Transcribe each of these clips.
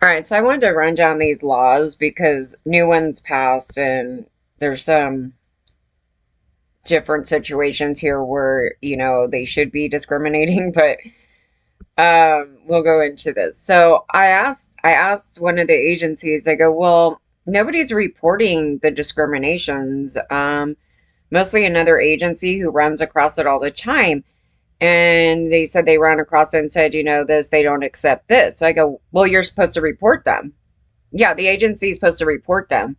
All right, so I wanted to run down these laws because new ones passed and there's some different situations here where, they should be discriminating, but we'll go into this. So I asked one of the agencies, I go, well, nobody's reporting the discriminations. Mostly another agency who runs across it all the time. And they said they ran across it and said, this, they don't accept this. So I go, well, you're supposed to report them. Yeah, the agency is supposed to report them.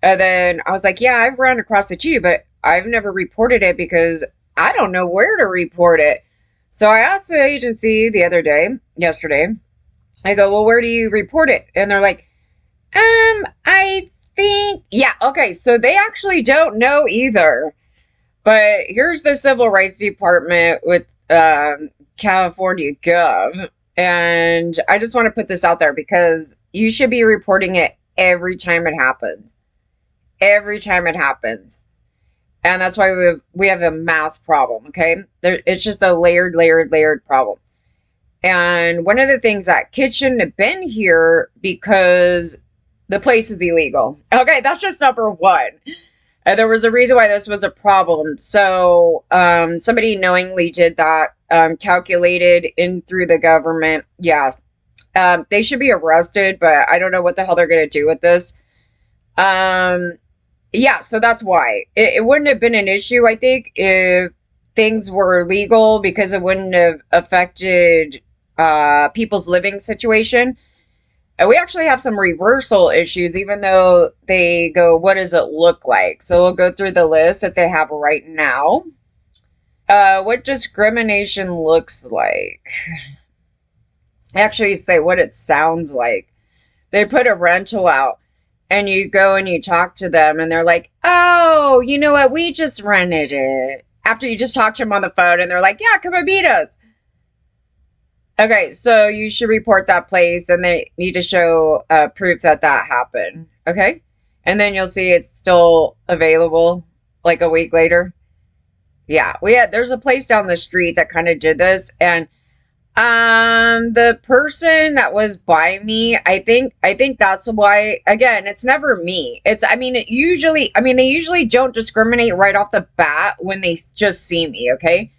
And then I was like, yeah, I've run across it too, but I've never reported it because I don't know where to report it. So I asked the agency the other day, yesterday, I go, well, where do you report it? And they're like, I think, yeah, okay, so they actually don't know either. But here's the Civil Rights Department with California Gov. And I just want to put this out there because you should be reporting it every time it happens. Every time it happens. And that's why we have a mass problem, okay? It's just a layered problem. And one of the things that kids shouldn't have been here because the place is illegal. Okay, that's just number one. And there was a reason why this was a problem. So somebody knowingly did that, calculated in through the government. Yeah, they should be arrested, but I don't know what the hell they're going to do with this. Yeah, so that's why. It wouldn't have been an issue, I think, if things were legal because it wouldn't have affected people's living situation. And we actually have some reversal issues, even though they go, what does it look like? So we'll go through the list that they have right now. What discrimination looks like. Actually, say what it sounds like. They put a rental out, and you go and you talk to them, and they're like, oh, you know what? We just rented it. After you just talk to them on the phone, and they're like, yeah, come and meet us. Okay, so you should report that place and they need to show proof that that happened. Okay? And then you'll see it's still available like a week later. Yeah, there's a place down the street that kind of did this, and the person that was by me, I think that's why, again, it's never me. They usually don't discriminate right off the bat when they just see me, okay?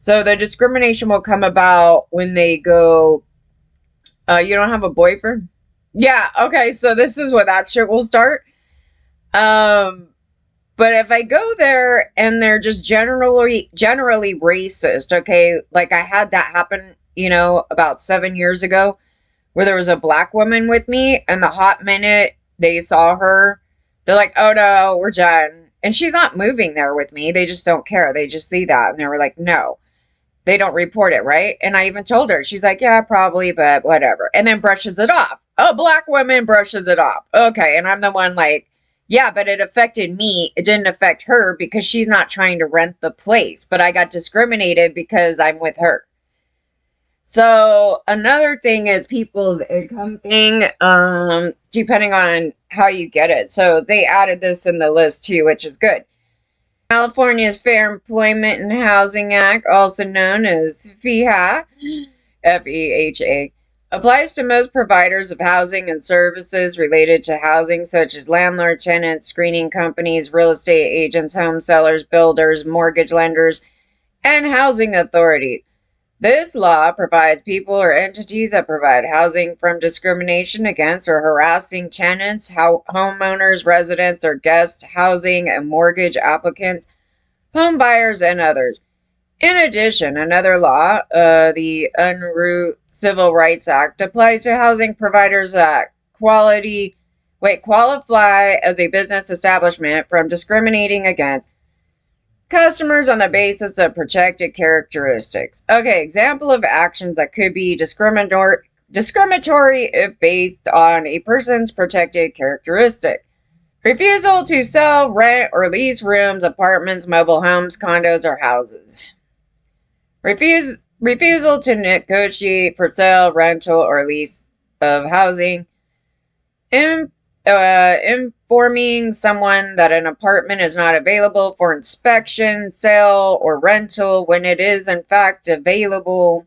So the discrimination will come about when they go, you don't have a boyfriend? Yeah, okay, so this is where that shit will start. Um, but if I go there and they're just generally racist, okay, like I had that happen, about 7 years ago, where there was a black woman with me, and the hot minute they saw her, they're like, oh no, we're done. And she's not moving there with me. They just don't care. They just see that and they were like, no. They don't report it, right? And I even told her, she's like, yeah, probably, but whatever. And then brushes it off. A black woman brushes it off. Okay. And I'm the one like, yeah, but it affected me. It didn't affect her because she's not trying to rent the place. But I got discriminated because I'm with her. So another thing is people's income thing, depending on how you get it. So they added this in the list too, which is good. California's Fair Employment and Housing Act, also known as FEHA, FEHA, applies to most providers of housing and services related to housing, such as landlord, tenants, screening companies, real estate agents, home sellers, builders, mortgage lenders, and housing authorities. This law provides people or entities that provide housing from discrimination against or harassing tenants, homeowners, residents, or guest housing and mortgage applicants, home buyers, and others. In addition, another law, the Unruh Civil Rights Act, applies to housing providers that qualify as a business establishment from discriminating against customers on the basis of protected characteristics. Okay, example of actions that could be discriminatory if based on a person's protected characteristic. Refusal to sell, rent, or lease rooms, apartments, mobile homes, condos, or houses. Refusal to negotiate for sale, rental, or lease of housing. Informing someone that an apartment is not available for inspection, sale, or rental when it is in fact available.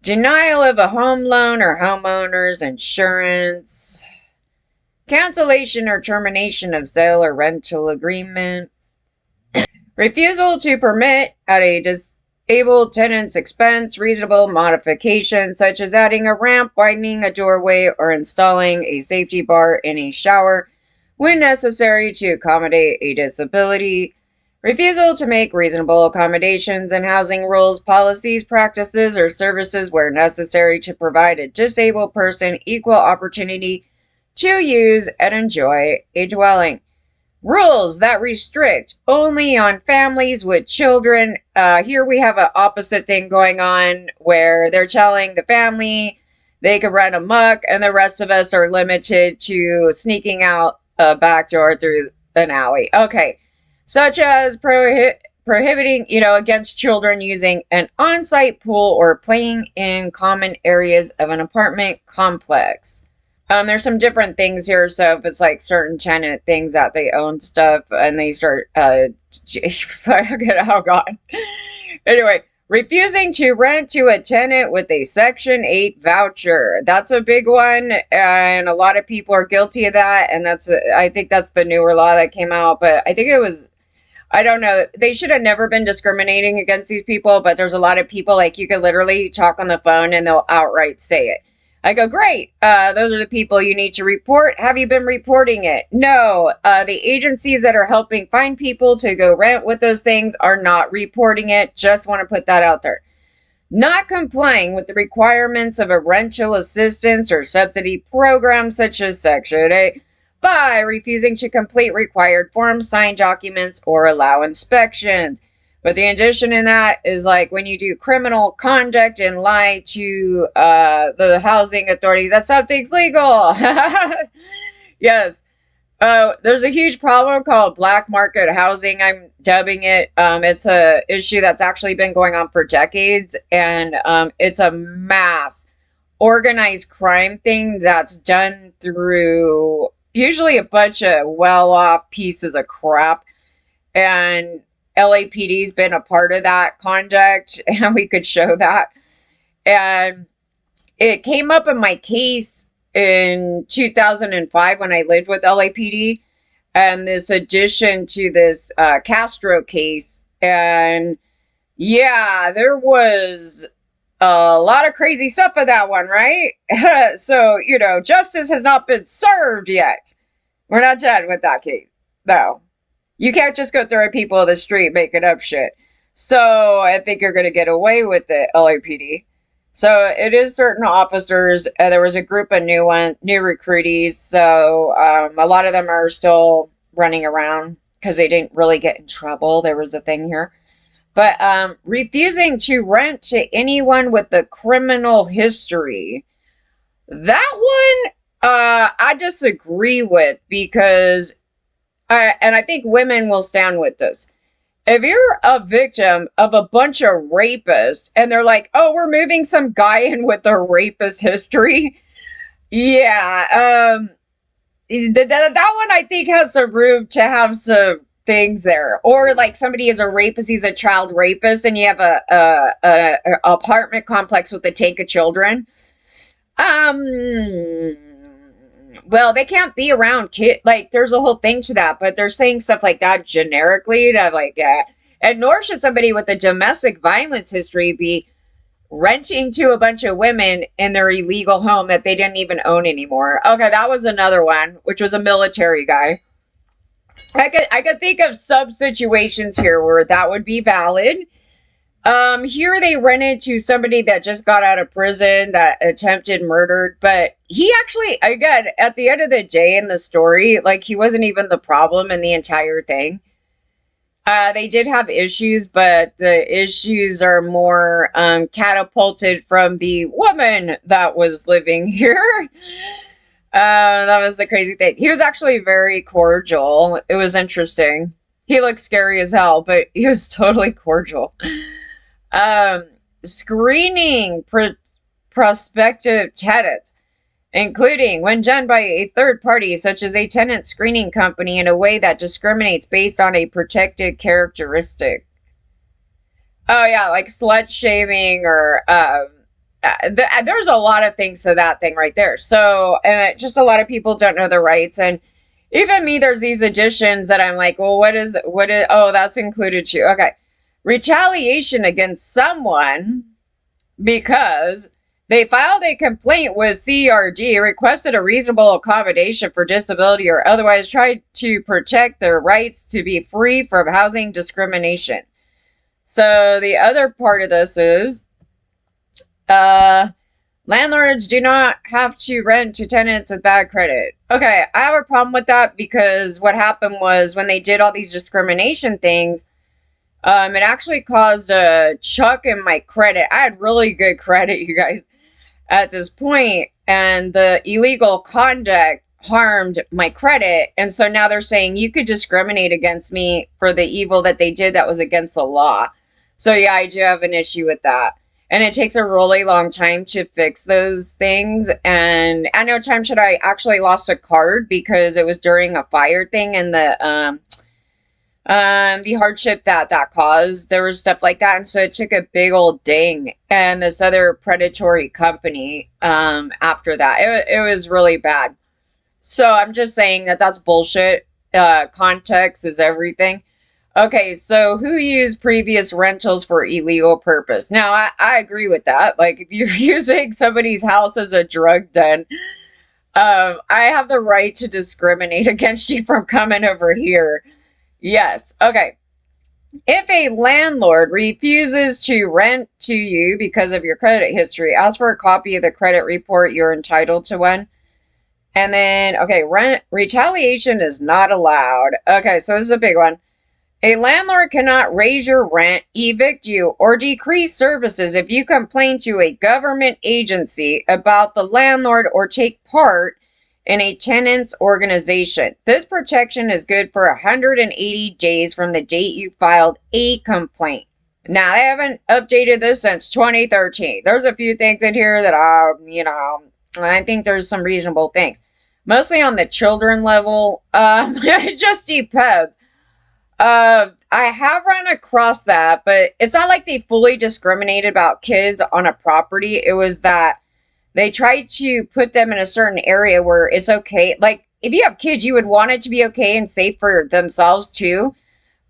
Denial of a home loan or homeowner's insurance. Cancellation or termination of sale or rental agreement. Refusal to permit at a disabled tenant's expense reasonable modification, such as adding a ramp, widening a doorway, or installing a safety bar in a shower when necessary to accommodate a disability. Refusal to make reasonable accommodations in housing rules, policies, practices, or services where necessary to provide a disabled person equal opportunity to use and enjoy a dwelling. Rules that restrict only on families with children. Here we have an opposite thing going on where they're telling the family they can run amok and the rest of us are limited to sneaking out a back door through an alley. Okay. Such as prohibiting, against children using an on-site pool or playing in common areas of an apartment complex. There's some different things here. So if it's like certain tenant things that they own stuff and they start, oh God. Anyway, refusing to rent to a tenant with a Section 8 voucher. That's a big one. And a lot of people are guilty of that. And I think that's the newer law that came out. But I think I don't know. They should have never been discriminating against these people. But there's a lot of people, like, you could literally talk on the phone and they'll outright say it. I go, great. Those are the people you need to report. Have you been reporting it? No. The agencies that are helping find people to go rent with those things are not reporting it. Just want to put that out there. Not complying with the requirements of a rental assistance or subsidy program such as Section 8 by refusing to complete required forms, sign documents, or allow inspections. But the addition in that is like when you do criminal conduct and lie to the housing authorities, that something's legal. Yes. There's a huge problem called black market housing, I'm dubbing it. It's a issue that's actually been going on for decades, and it's a mass organized crime thing that's done through usually a bunch of well-off pieces of crap. And LAPD's been a part of that conduct, and we could show that. And it came up in my case in 2005 when I lived with LAPD, and this addition to this Castro case. And yeah, there was a lot of crazy stuff in that one, right? So, justice has not been served yet. We're not done with that case, though. You can't just go throwing people in the street making up shit. So I think you're going to get away with it, LAPD. So it is certain officers. There was a group of new recruitees. So a lot of them are still running around because they didn't really get in trouble. There was a thing here. But refusing to rent to anyone with a criminal history. That one I disagree with because... and I think women will stand with this. If you're a victim of a bunch of rapists and they're like, oh, we're moving some guy in with a rapist history. Yeah. That one I think has some room to have some things there. Or like somebody is a rapist, he's a child rapist, and you have a apartment complex with a tank of children. Well, they can't be around kids. Like, there's a whole thing to that, but they're saying stuff like that generically. And nor should somebody with a domestic violence history be renting to a bunch of women in their illegal home that they didn't even own anymore. Okay, that was another one, which was a military guy. I could think of some situations here where that would be valid. Here they rented to somebody that just got out of prison that attempted murder, but he actually, again, at the end of the day in the story, like, he wasn't even the problem in the entire thing. They did have issues, but the issues are more catapulted from the woman that was living here. That was the crazy thing. He was actually very cordial. It was interesting. He looked scary as hell, but he was totally cordial. Screening prospective tenants, including when done by a third party, such as a tenant screening company, in a way that discriminates based on a protected characteristic. Oh yeah, like slut shaming or there's a lot of things to that thing right there. So, and just a lot of people don't know their rights. And even me, there's these additions that I'm like, well, oh, that's included too. Okay. Retaliation against someone because they filed a complaint with CRD, requested a reasonable accommodation for disability, or otherwise tried to protect their rights to be free from housing discrimination. So the other part of this is landlords do not have to rent to tenants with bad credit. Okay, I have a problem with that because what happened was when they did all these discrimination things, it actually caused a chuck in my credit. I had really good credit, you guys, at this point, and the illegal conduct harmed my credit. And so now they're saying you could discriminate against me for the evil that they did that was against the law. So yeah, I do have an issue with that. And it takes a really long time to fix those things. And at no time should I actually lost a card because it was during a fire thing, and the hardship that caused, there was stuff like that. And so it took a big old ding. And this other predatory company, after that, it was really bad. So I'm just saying that that's bullshit. Context is everything. Okay, so who used previous rentals for illegal purpose? Now, I agree with that. Like, if you're using somebody's house as a drug den, I have the right to discriminate against you from coming over here. Yes. Okay. If a landlord refuses to rent to you because of your credit history, ask for a copy of the credit report. You're entitled to one. And then, okay, retaliation is not allowed. Okay, so this is a big one. A landlord cannot raise your rent, evict you, or decrease services if you complain to a government agency about the landlord or take part in a tenant's organization. This protection is good for 180 days from the date you filed a complaint. Now, they haven't updated this since 2013. There's a few things in here that I think there's some reasonable things. Mostly on the children level. It just depends. I have run across that, but it's not like they fully discriminated about kids on a property. It was that they tried to put them in a certain area where it's okay. Like, if you have kids, you would want it to be okay and safe for themselves too.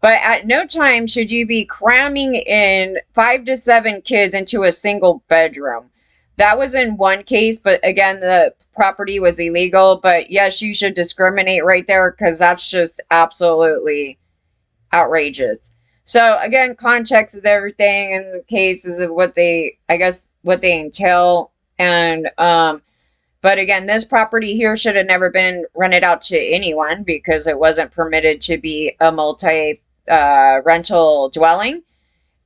But at no time should you be cramming in 5 to 7 kids into a single bedroom. That was in one case, but again, the property was illegal. But yes, you should discriminate right there because that's just absolutely outrageous. So again, context is everything, and the cases of what they entail. And but again, this property here should have never been rented out to anyone because it wasn't permitted to be a multi rental dwelling.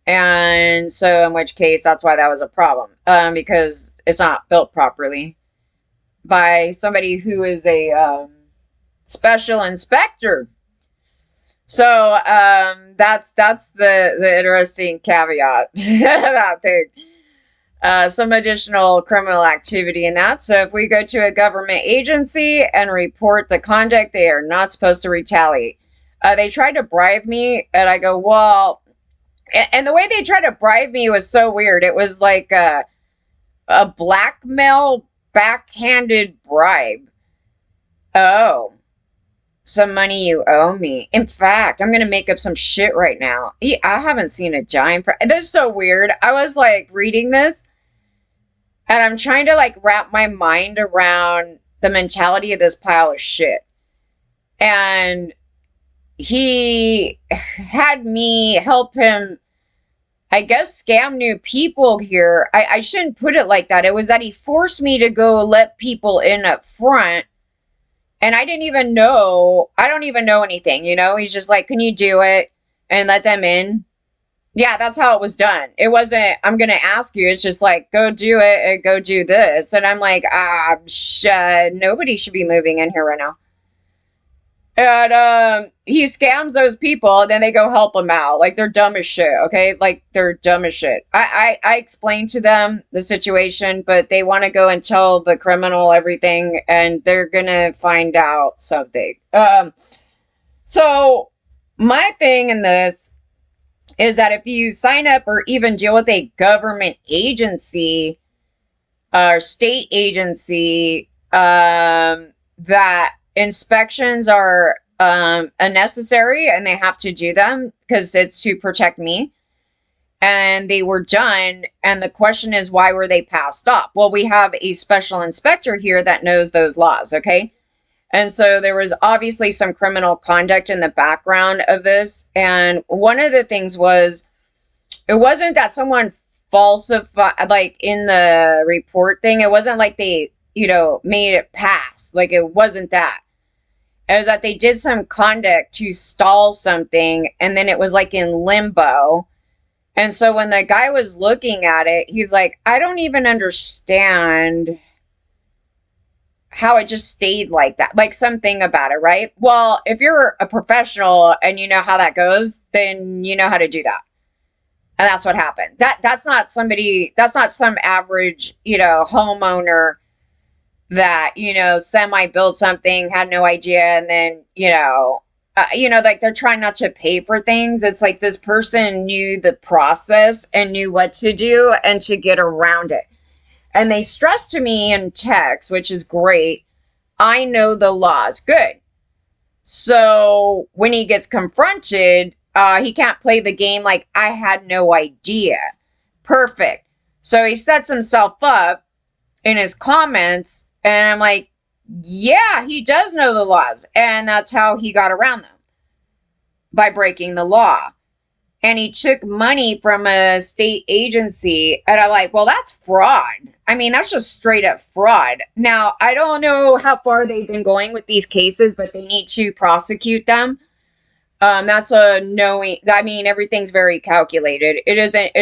And so in which case, that's why that was a problem, because it's not built properly by somebody who is a special inspector. So that's the interesting caveat that thing. Some additional criminal activity in that. So if we go to a government agency and report the conduct, they are not supposed to retaliate. They tried to bribe me, and I go, well, and the way they tried to bribe me was so weird. It was like a blackmail backhanded bribe. Oh, some money you owe me. In fact, I'm going to make up some shit right now. I haven't seen a dime for... This is so weird. I was like reading this, and I'm trying to like wrap my mind around the mentality of this pile of shit. And he had me help him, I guess, scam new people here. I shouldn't put it like that. It was that he forced me to go let people in up front. And I don't even know anything, He's just like, can you do it and let them in? Yeah, that's how it was done. It wasn't, I'm going to ask you. It's just like, go do it and go do this. And I'm like, nobody should be moving in here right now. And he scams those people, and then they go help him out. Like, they're dumb as shit, okay? Like, they're dumb as shit. I explained to them the situation, but they want to go and tell the criminal everything, and they're gonna find out something. So, my thing in this is that if you sign up or even deal with a government agency, state agency, that inspections are unnecessary and they have to do them because it's to protect me. And they were done. And the question is, why were they passed off? Well, we have a special inspector here that knows those laws, okay? And so there was obviously some criminal conduct in the background of this. And one of the things was, it wasn't that someone falsified, like in the report thing, it wasn't like they, made it pass. Like it wasn't that. It was that they did some conduct to stall something and then it was like in limbo. And so when the guy was looking at it, he's like, I don't even understand how it just stayed like that. Like something about it, right? Well, if you're a professional and you know how that goes, then you know how to do that. And that's what happened. That's not some average, homeowner that, semi-built something, had no idea, and then, like they're trying not to pay for things. It's like this person knew the process and knew what to do and to get around it. And they stressed to me in text, which is great, I know the laws. Good. So when he gets confronted, he can't play the game like, I had no idea. Perfect. So he sets himself up in his comments, and I'm like, yeah, he does know the laws. And that's how he got around them, by breaking the law. And he took money from a state agency. And I'm like, well, that's fraud. I mean, that's just straight up fraud. Now, I don't know how far they've been going with these cases, but they need to prosecute them. That's a knowing. I mean, everything's very calculated. It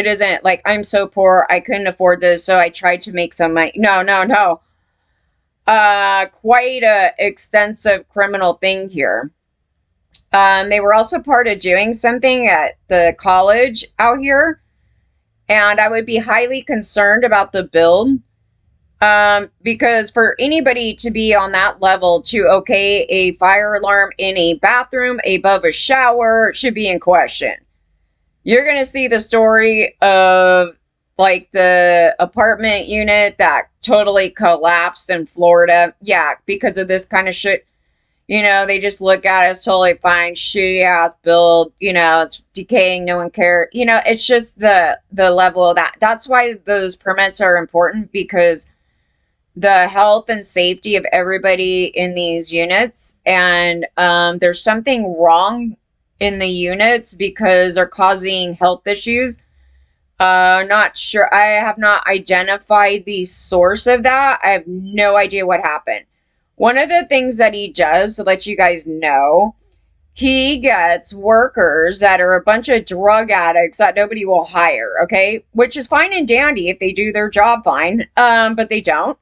isn't like, I'm so poor, I couldn't afford this, so I tried to make some money. No. Quite a extensive criminal thing here. They were also part of doing something at the college out here. And I would be highly concerned about the build. Because for anybody to be on that level to okay a fire alarm in a bathroom above a shower should be in question. You're going to see the story of like the apartment unit that totally collapsed in Florida. Yeah, because of this kind of shit. They just look at it, it's totally fine, shitty ass build, it's decaying, no one cares. It's just the level of that. That's why those permits are important, because the health and safety of everybody in these units, and there's something wrong in the units because they're causing health issues. Not sure. I have not identified the source of that. I have no idea what happened. One of the things that he does, to let you guys know, he gets workers that are a bunch of drug addicts that nobody will hire, okay? Which is fine and dandy if they do their job fine, but they don't.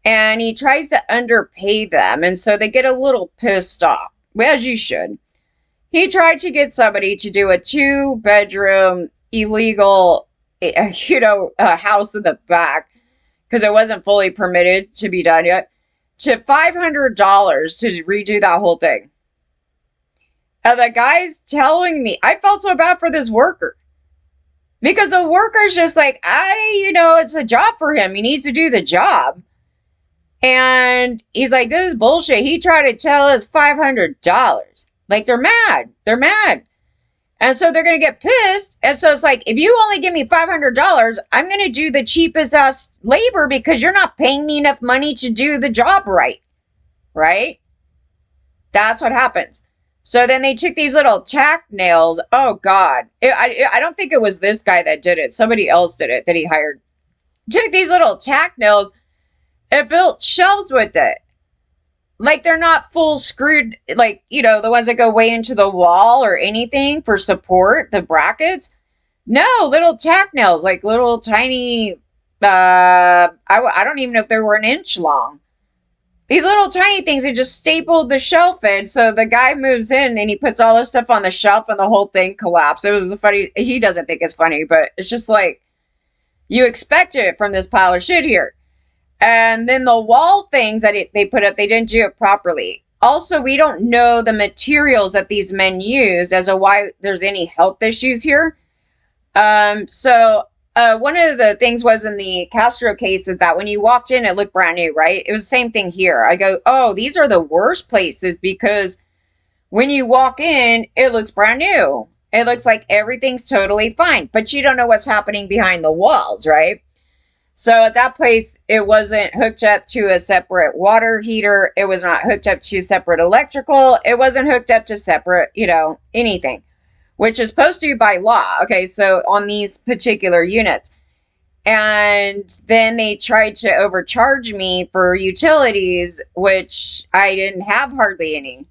And he tries to underpay them, and so they get a little pissed off, as you should. He tried to get somebody to do a 2-bedroom illegal, house in the back, because it wasn't fully permitted to be done yet, to $500 to redo that whole thing. And the guy's telling me, I felt so bad for this worker. Because the worker's just like, it's a job for him. He needs to do the job. And he's like, this is bullshit. He tried to tell us $500. Like, they're mad. They're mad. And so they're going to get pissed. And so it's like, if you only give me $500, I'm going to do the cheapest ass labor because you're not paying me enough money to do the job right. Right? That's what happens. So then they took these little tack nails. Oh, God. I don't think it was this guy that did it. Somebody else did it that he hired. Took these little tack nails and built shelves with it. Like, they're not full screwed, like, the ones that go way into the wall or anything for support, the brackets. No, little tack nails, like little tiny, I don't even know if they were an inch long. These little tiny things, they just stapled the shelf in. So the guy moves in and he puts all this stuff on the shelf and the whole thing collapsed. It was funny. He doesn't think it's funny, but it's just like, you expect it from this pile of shit here. And then the wall things that they put up, they didn't do it properly. Also, we don't know the materials that these men used as to why there's any health issues here. So one of the things was in the Castro case is that when you walked in, it looked brand new, right? It was the same thing here. I go, oh, these are the worst places because when you walk in, it looks brand new. It looks like everything's totally fine, but you don't know what's happening behind the walls, right? So at that place, it wasn't hooked up to a separate water heater. It was not hooked up to separate electrical. It wasn't hooked up to separate, anything, which is supposed to be by law. Okay, so on these particular units. And then they tried to overcharge me for utilities, which I didn't have hardly any.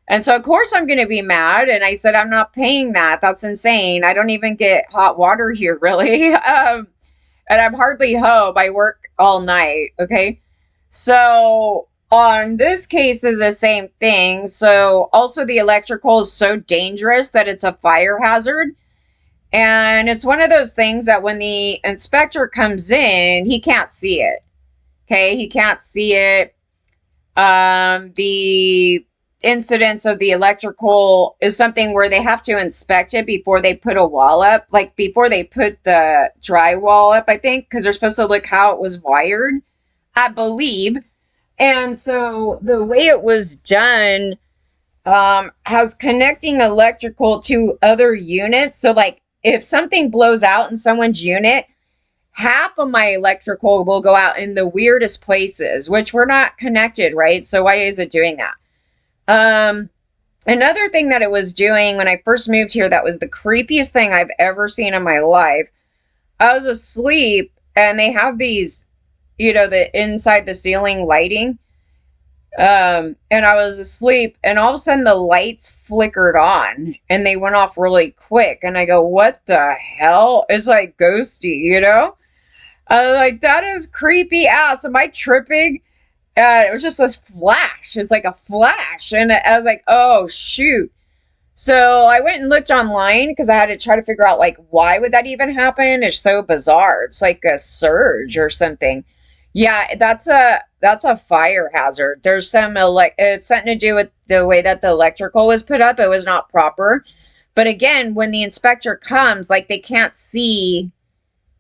And so, of course, I'm going to be mad. And I said, I'm not paying that. That's insane. I don't even get hot water here, really. And I'm hardly home. I work all night. Okay. So on this case is the same thing. So also the electrical is so dangerous that it's a fire hazard. And it's one of those things that when the inspector comes in, he can't see it. Okay. He can't see it. The incidence of the electrical is something where they have to inspect it before they put a wall up, like before they put the drywall up, I think, because they're supposed to look how it was wired, I believe. And so the way it was done has connecting electrical to other units. So like if something blows out in someone's unit, half of my electrical will go out in the weirdest places, which we're not connected, right? So why is it doing that? Another thing that it was doing when I first moved here that was the creepiest thing I've ever seen in my life. I was asleep and they have these, the inside the ceiling lighting. And I was asleep and all of a sudden the lights flickered on and they went off really quick. And I go, what the hell? It's like ghosty, I was like, that is creepy ass. Am I tripping? It was just this flash. It's like a flash. And I was like, oh, shoot. So I went and looked online because I had to try to figure out, like, why would that even happen? It's so bizarre. It's like a surge or something. Yeah, that's a fire hazard. There's it's something to do with the way that the electrical was put up. It was not proper. But again, when the inspector comes, like, they can't see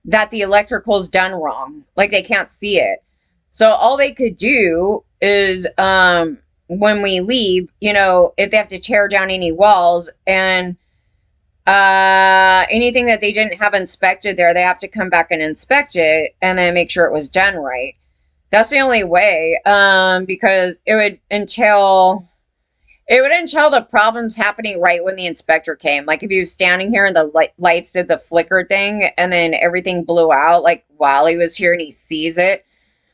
that the electrical is done wrong. Like, they can't see it. So all they could do is, when we leave, if they have to tear down any walls and anything that they didn't have inspected there, they have to come back and inspect it and then make sure it was done right. That's the only way, because it would entail the problems happening right when the inspector came. Like if he was standing here and the lights did the flicker thing and then everything blew out, like while he was here and he sees it.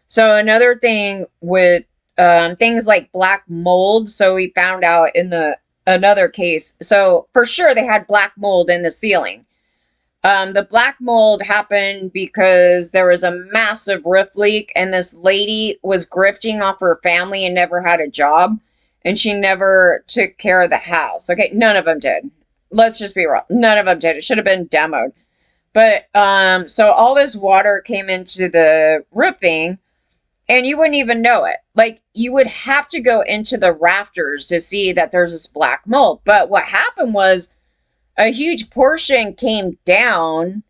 So another thing with things like black mold. So we found out in another case. So for sure they had black mold in the ceiling. The black mold happened because there was a massive roof leak and this lady was grifting off her family and never had a job. And she never took care of the house. Okay, none of them did. Let's just be real. None of them did. It should have been demoed. But so all this water came into the roofing. And you wouldn't even know it. Like, you would have to go into the rafters to see that there's this black mold. But what happened was a huge portion came down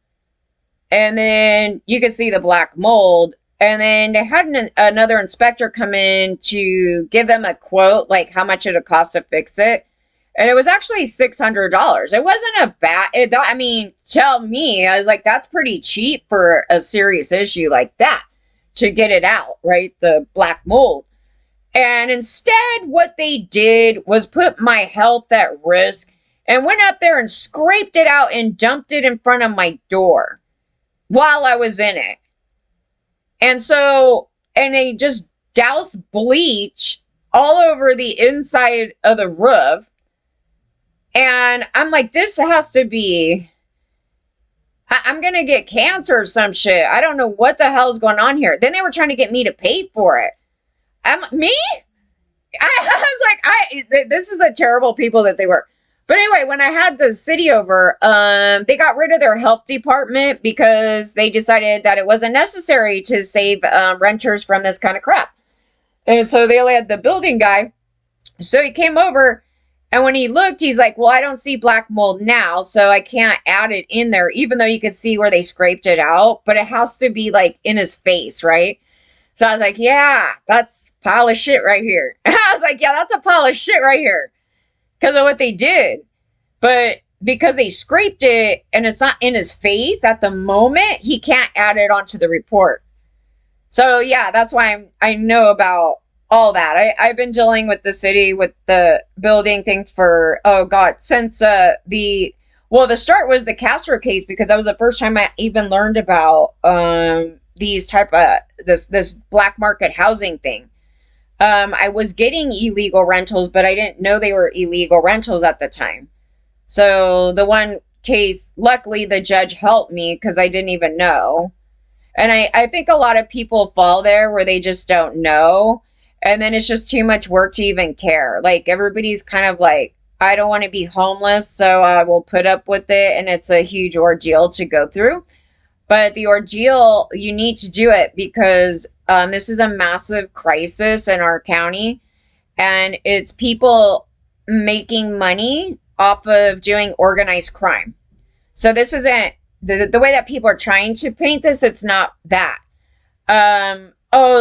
and then you could see the black mold. And then they had another inspector come in to give them a quote, like how much it would cost to fix it. And it was actually $600. It wasn't a bad, tell me, I was like, that's pretty cheap for a serious issue like that. To get it out, right? The black mold. And instead, what they did was put my health at risk and went up there and scraped it out and dumped it in front of my door while I was in it. And they just doused bleach all over the inside of the roof. And I'm like, this has to be... I'm going to get cancer or some shit. I don't know what the hell is going on here. Then they were trying to get me to pay for it. Me? I was like, this is the terrible people that they were. But anyway, when I had the city over, they got rid of their health department because they decided that it wasn't necessary to save renters from this kind of crap. And so they only had the building guy. So he came over And when he looked, he's like, well, I don't see black mold now, so I can't add it in there, even though you could see where they scraped it out, but it has to be like in his face, right? So I was like, yeah, that's a pile of shit right here. I was like, yeah, that's a pile of shit right here because of what they did. But because they scraped it and it's not in his face at the moment, he can't add it onto the report. So yeah, that's why I know about all that. I've been dealing with the city with the building thing for, oh God, since the start was the Castro case, because that was the first time I even learned about these type of this black market housing thing. I was getting illegal rentals, but I didn't know they were illegal rentals at the time. So the one case, luckily the judge helped me because I didn't even know. And I think a lot of people fall there where they just don't know. And then it's just too much work to even care. Like everybody's kind of like, I don't want to be homeless, so I will put up with it. And it's a huge ordeal to go through. But the ordeal, you need to do it because this is a massive crisis in our county. And it's people making money off of doing organized crime. So this isn't the way that people are trying to paint this. It's not that.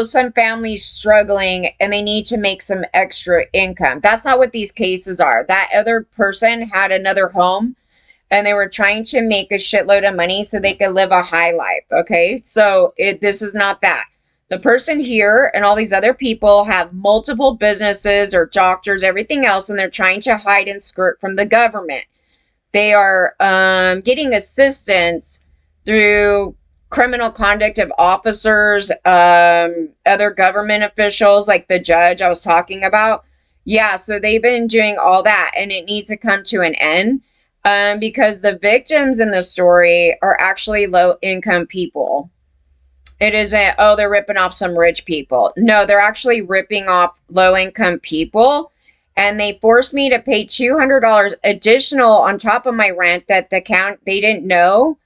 Some family's struggling and they need to make some extra income. That's not what these cases are. That other person had another home and they were trying to make a shitload of money so they could live a high life. Okay. So this is not that. The person here and all these other people have multiple businesses or doctors, everything else, and they're trying to hide and skirt from the government. They are getting assistance through criminal conduct of officers, other government officials, like the judge I was talking about. Yeah, so they've been doing all that, and it needs to come to an end because the victims in the story are actually low-income people. It isn't, oh, they're ripping off some rich people. No, they're actually ripping off low-income people. And they forced me to pay $200 additional on top of my rent that they didn't know.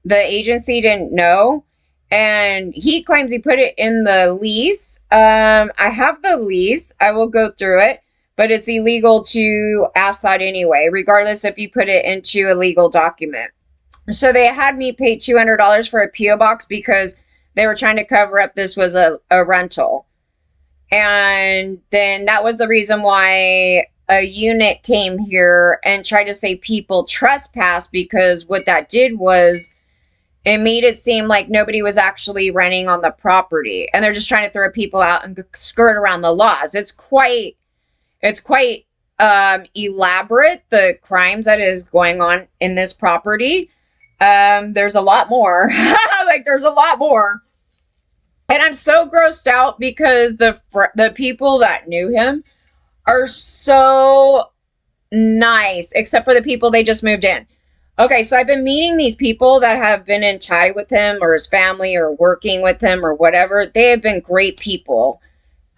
The agency didn't know. And he claims he put it in the lease. I have the lease. I will go through it. But it's illegal to ask that anyway, regardless if you put it into a legal document. So they had me pay $200 for a P.O. box because they were trying to cover up this was a rental. And then that was the reason why a unit came here and tried to say people trespass, because what that did was it made it seem like nobody was actually renting on the property. And they're just trying to throw people out and skirt around the laws. It's quite elaborate, the crimes that is going on in this property. There's a lot more. There's a lot more. And I'm so grossed out because the people that knew him are so nice, except for the people they just moved in. Okay, so I've been meeting these people that have been in tie with him or his family or working with him or whatever. They have been great people.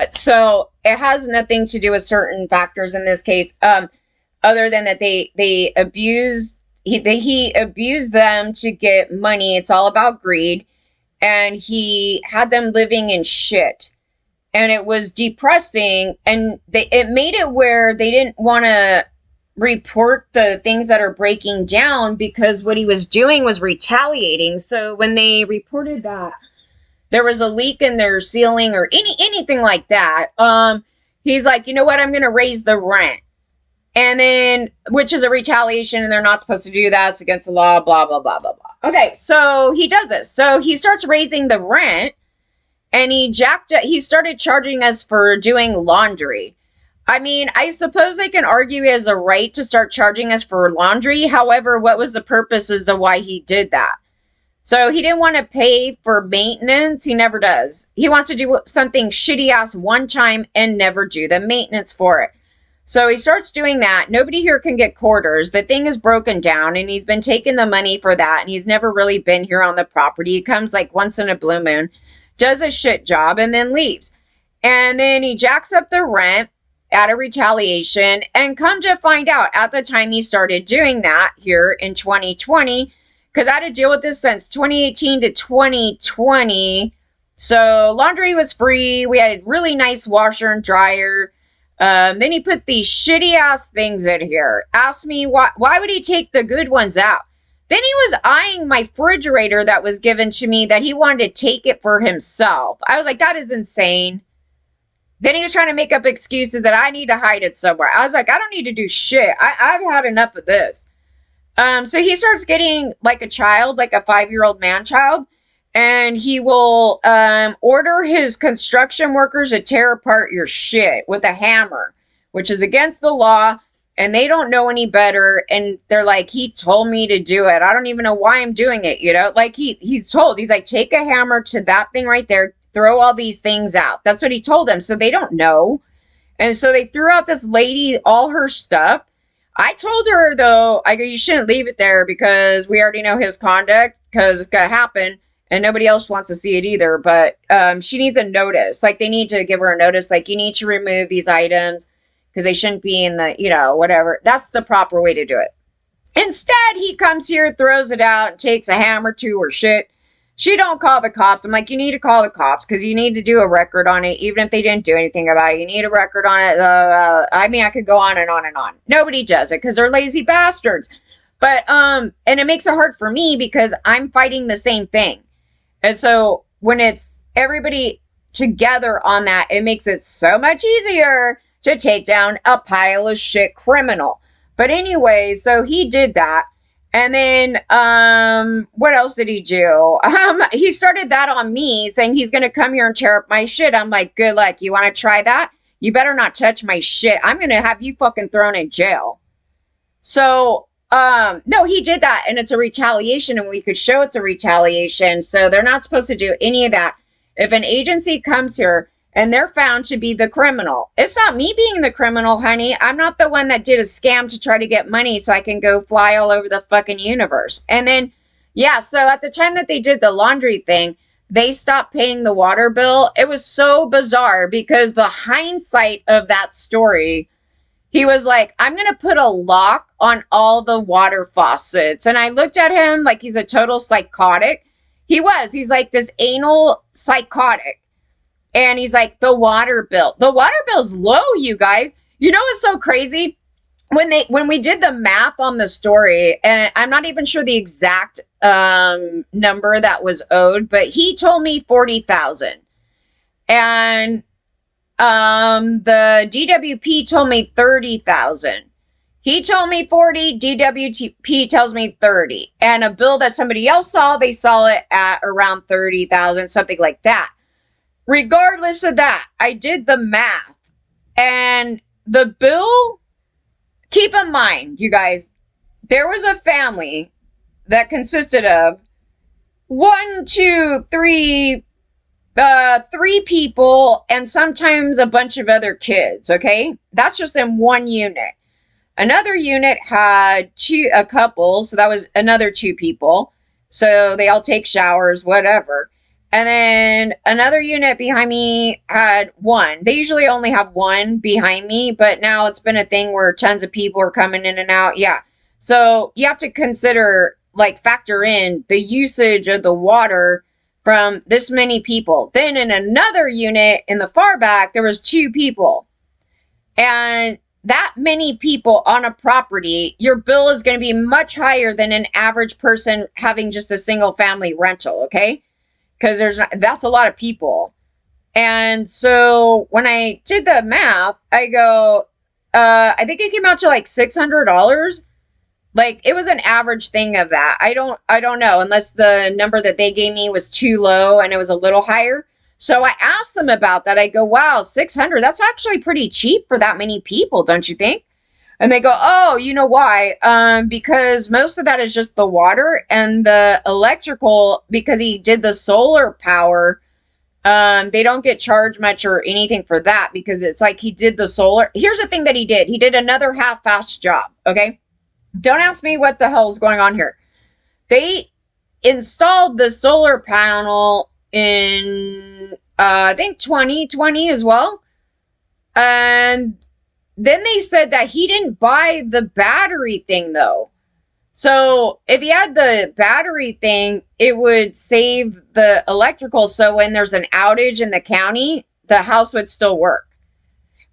So it has nothing to do with certain factors in this case, other than that they abused, he abused them to get money. It's all about greed. And he had them living in shit. And it was depressing. And it made it where they didn't want to report the things that are breaking down because what he was doing was retaliating. So when they reported that there was a leak in their ceiling or anything like that, he's like, you know what? I'm going to raise the rent. And then, which is a retaliation, and they're not supposed to do that. It's against the law, blah, blah, blah, blah, blah. Okay, so he does this. So he starts raising the rent, and he started charging us for doing laundry. I mean, I suppose they can argue he has a right to start charging us for laundry. However, what was the purpose as to why he did that? So he didn't want to pay for maintenance. He never does. He wants to do something shitty ass one time and never do the maintenance for it. So he starts doing that. Nobody here can get quarters. The thing is broken down, and he's been taking the money for that, and he's never really been here on the property. He comes like once in a blue moon, does a shit job, and then leaves. And then he jacks up the rent out of retaliation, and come to find out, at the time he started doing that here in 2020, because I had to deal with this since 2018 to 2020. So laundry was free. We had a really nice washer and dryer. Then he put these shitty ass things in here. Asked me why would he take the good ones out? Then he was eyeing my refrigerator that was given to me that he wanted to take it for himself. I was like, that is insane. Then he was trying to make up excuses that I need to hide it somewhere. I was like, I don't need to do shit. I've had enough of this. So he starts getting like a child, like a 5-year-old man child, and he will order his construction workers to tear apart your shit with a hammer, which is against the law, and they don't know any better. And they're like, he told me to do it. I don't even know why I'm doing it, you know? Like he's told, he's like, take a hammer to that thing right there, throw all these things out. That's what he told them. So they don't know. And so they threw out this lady, all her stuff. I told her, though, I go, you shouldn't leave it there because we already know his conduct because it's going to happen and nobody else wants to see it either. But she needs a notice. Like, they need to give her a notice. Like, you need to remove these items because they shouldn't be in the, you know, whatever. That's the proper way to do it. Instead, he comes here, throws it out, and takes a hammer to her shit. She don't call the cops. I'm like, you need to call the cops because you need to do a record on it. Even if they didn't do anything about it, you need a record on it. I mean, I could go on and on and on. Nobody does it because they're lazy bastards. But, and it makes it hard for me because I'm fighting the same thing. And so when it's everybody together on that, it makes it so much easier to take down a pile of shit criminal. But anyway, so he did that. And then, what else did he do? He started that on me, saying he's going to come here and tear up my shit. I'm like, good luck. You want to try that? You better not touch my shit. I'm going to have you fucking thrown in jail. So, no, he did that, and it's a retaliation, and we could show it's a retaliation. So they're not supposed to do any of that. If an agency comes here and they're found to be the criminal, it's not me being the criminal, honey. I'm not the one that did a scam to try to get money so I can go fly all over the fucking universe. And then, yeah, so at the time that they did the laundry thing, they stopped paying the water bill. It was so bizarre because the hindsight of that story, he was like, I'm going to put a lock on all the water faucets. And I looked at him like he's a total psychotic. He was. He's like this anal psychotic. And he's like, the water bill. The water bill's low, you guys. You know what's so crazy? When we did the math on the story, and I'm not even sure the exact number that was owed, but he told me $40,000. And the DWP told me $30,000. He told me 40, DWP tells me 30. And a bill that somebody else saw, they saw it at around 30,000, something like that. Regardless of that, I did the math, and the bill, keep in mind, you guys, there was a family that consisted of 3 people and sometimes a bunch of other kids, okay? That's just in one unit. Another unit had a couple, so that was another 2 people. So they all take showers, whatever. And then another unit behind me had 1. They usually only have 1 behind me, but now it's been a thing where tons of people are coming in and out. Yeah. So you have to consider, like, factor in the usage of the water from this many people. Then in another unit in the far back, there was 2 people. And that many people on a property, your bill is going to be much higher than an average person having just a single family rental, okay? Because that's a lot of people. And so when I did the math, I go, I think it came out to like $600. Like, it was an average thing of that. I don't know, unless the number that they gave me was too low and it was a little higher. So I asked them about that. I go, wow, 600, that's actually pretty cheap for that many people, don't you think? And they go, oh, you know why? Because most of that is just the water, and the electrical, because he did the solar power, they don't get charged much or anything for that because it's like he did the solar. Here's the thing that he did. He did another half-assed job, okay? Don't ask me what the hell is going on here. They installed the solar panel in, I think 2020 as well. And then they said that he didn't buy the battery thing, though. So if he had the battery thing, it would save the electrical. So when there's an outage in the county, the house would still work.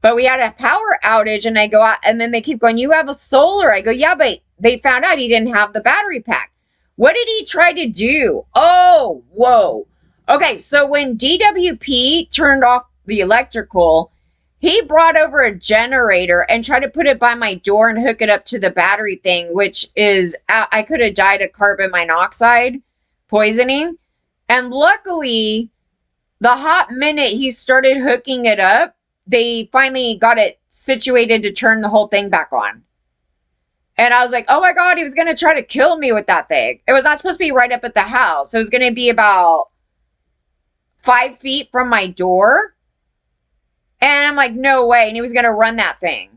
But we had a power outage, and I go out, and then they keep going, you have a solar. I go, yeah, but they found out he didn't have the battery pack. What did he try to do? Oh, whoa. Okay, so when DWP turned off the electrical, he brought over a generator and tried to put it by my door and hook it up to the battery thing, which is, I could have died of carbon monoxide poisoning. And luckily, the hot minute he started hooking it up, they finally got it situated to turn the whole thing back on. And I was like, oh my God, he was going to try to kill me with that thing. It was not supposed to be right up at the house. It was going to be about 5 feet from my door. And I'm like, no way. And he was going to run that thing.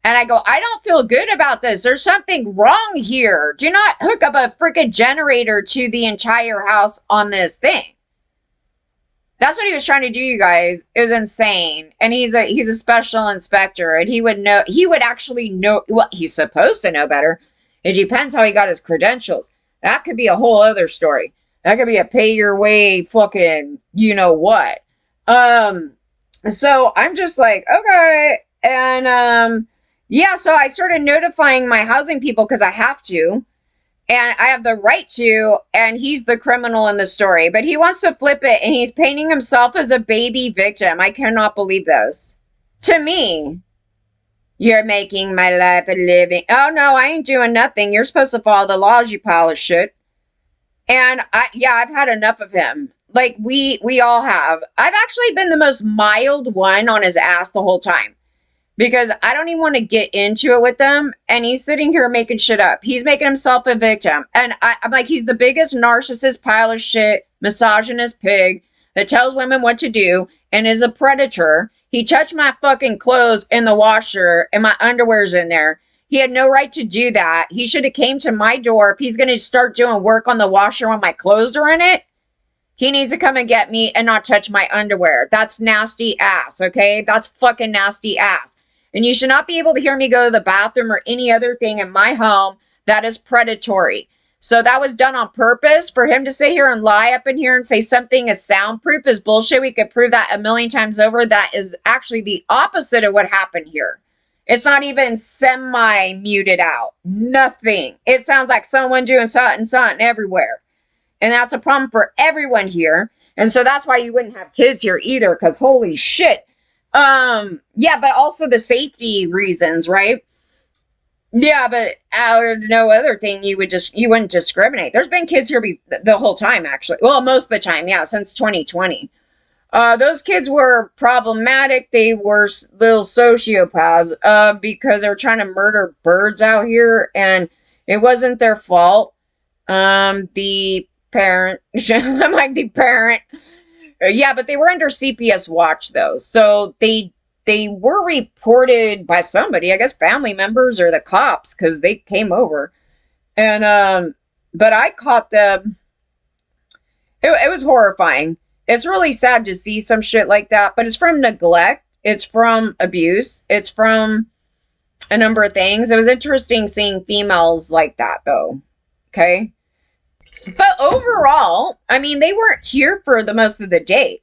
And I go, I don't feel good about this. There's something wrong here. Do not hook up a freaking generator to the entire house on this thing. That's what he was trying to do, you guys. It was insane. And he's a special inspector, and he would actually know. Well, he's supposed to know better. It depends how he got his credentials. That could be a whole other story. That could be a pay your way fucking you know what. So I'm just like, okay. And yeah, so I started notifying my housing people because I have to. And I have the right to, and he's the criminal in the story. But he wants to flip it, and he's painting himself as a baby victim. I cannot believe this. To me, you're making my life a living. Oh, no, I ain't doing nothing. You're supposed to follow the laws, you pile of shit. And, I've had enough of him. Like, we all have. I've actually been the most mild one on his ass the whole time. Because I don't even want to get into it with him. And he's sitting here making shit up. He's making himself a victim. And I'm like, he's the biggest narcissist pile of shit, misogynist pig that tells women what to do and is a predator. He touched my fucking clothes in the washer and my underwear's in there. He had no right to do that. He should have came to my door. If he's going to start doing work on the washer when my clothes are in it, he needs to come and get me and not touch my underwear. That's nasty ass, okay? That's fucking nasty ass. And you should not be able to hear me go to the bathroom or any other thing in my home that is predatory. So that was done on purpose. For him to sit here and lie up in here and say something is soundproof is bullshit. We could prove that a million times over. That is actually the opposite of what happened here. It's not even semi-muted out. Nothing. It sounds like someone doing something everywhere. And that's a problem for everyone here. And so that's why you wouldn't have kids here either, because holy shit. Yeah, but also the safety reasons, right? Yeah, but out of no other thing, you wouldn't discriminate. There's been kids here the whole time, actually. Well, most of the time, yeah, since 2020. Those kids were problematic. They were little sociopaths, because they were trying to murder birds out here, and it wasn't their fault. The parent, I'm like the parent. Yeah, but they were under CPS watch, though. So they were reported by somebody, I guess family members or the cops, because they came over. And, but I caught them. It was horrifying. It's really sad to see some shit like that, but it's from neglect. It's from abuse. It's from a number of things. It was interesting seeing females like that, though. Okay? But overall, I mean, they weren't here for the most of the day.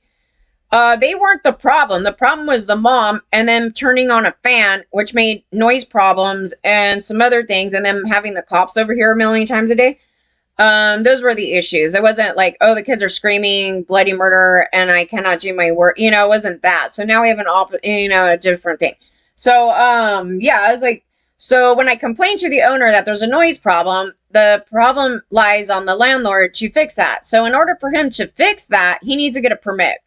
They weren't the problem. The problem was the mom and them turning on a fan, which made noise problems and some other things, and them having the cops over here a million times a day. Those were the issues. It wasn't like, oh, the kids are screaming bloody murder and I cannot do my work. You know, it wasn't that. So now we have a different thing. So, yeah, I was like, so when I complained to the owner that there's a noise problem, the problem lies on the landlord to fix that. So in order for him to fix that, he needs to get a permit.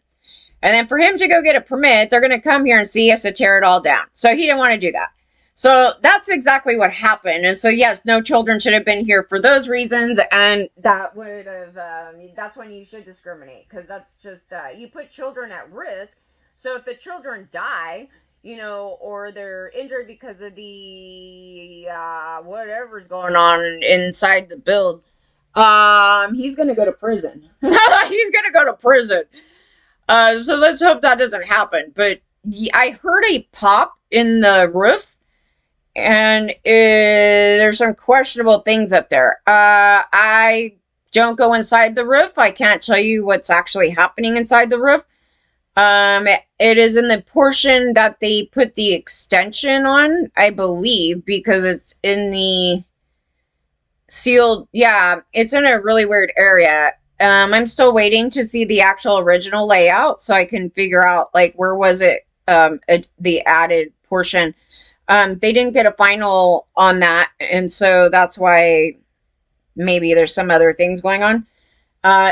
And then for him to go get a permit, they're going to come here and see us to tear it all down. So he didn't want to do that. So that's exactly what happened. And so, yes, no children should have been here for those reasons. And that would have, that's when you should discriminate. Because that's just, you put children at risk. So if the children die, you know, or they're injured because of the, whatever's going on inside the build, he's going to go to prison. He's going to go to prison. So let's hope that doesn't happen. But I heard a pop in the roof. And there's some questionable things up there. I don't go inside the roof. I can't tell you what's actually happening inside the roof. It is in the portion that they put the extension on, I believe, because it's in the sealed. Yeah, it's in a really weird area. I'm still waiting to see the actual original layout so I can figure out like where was it, the added portion. They didn't get a final on that, and so that's why maybe there's some other things going on.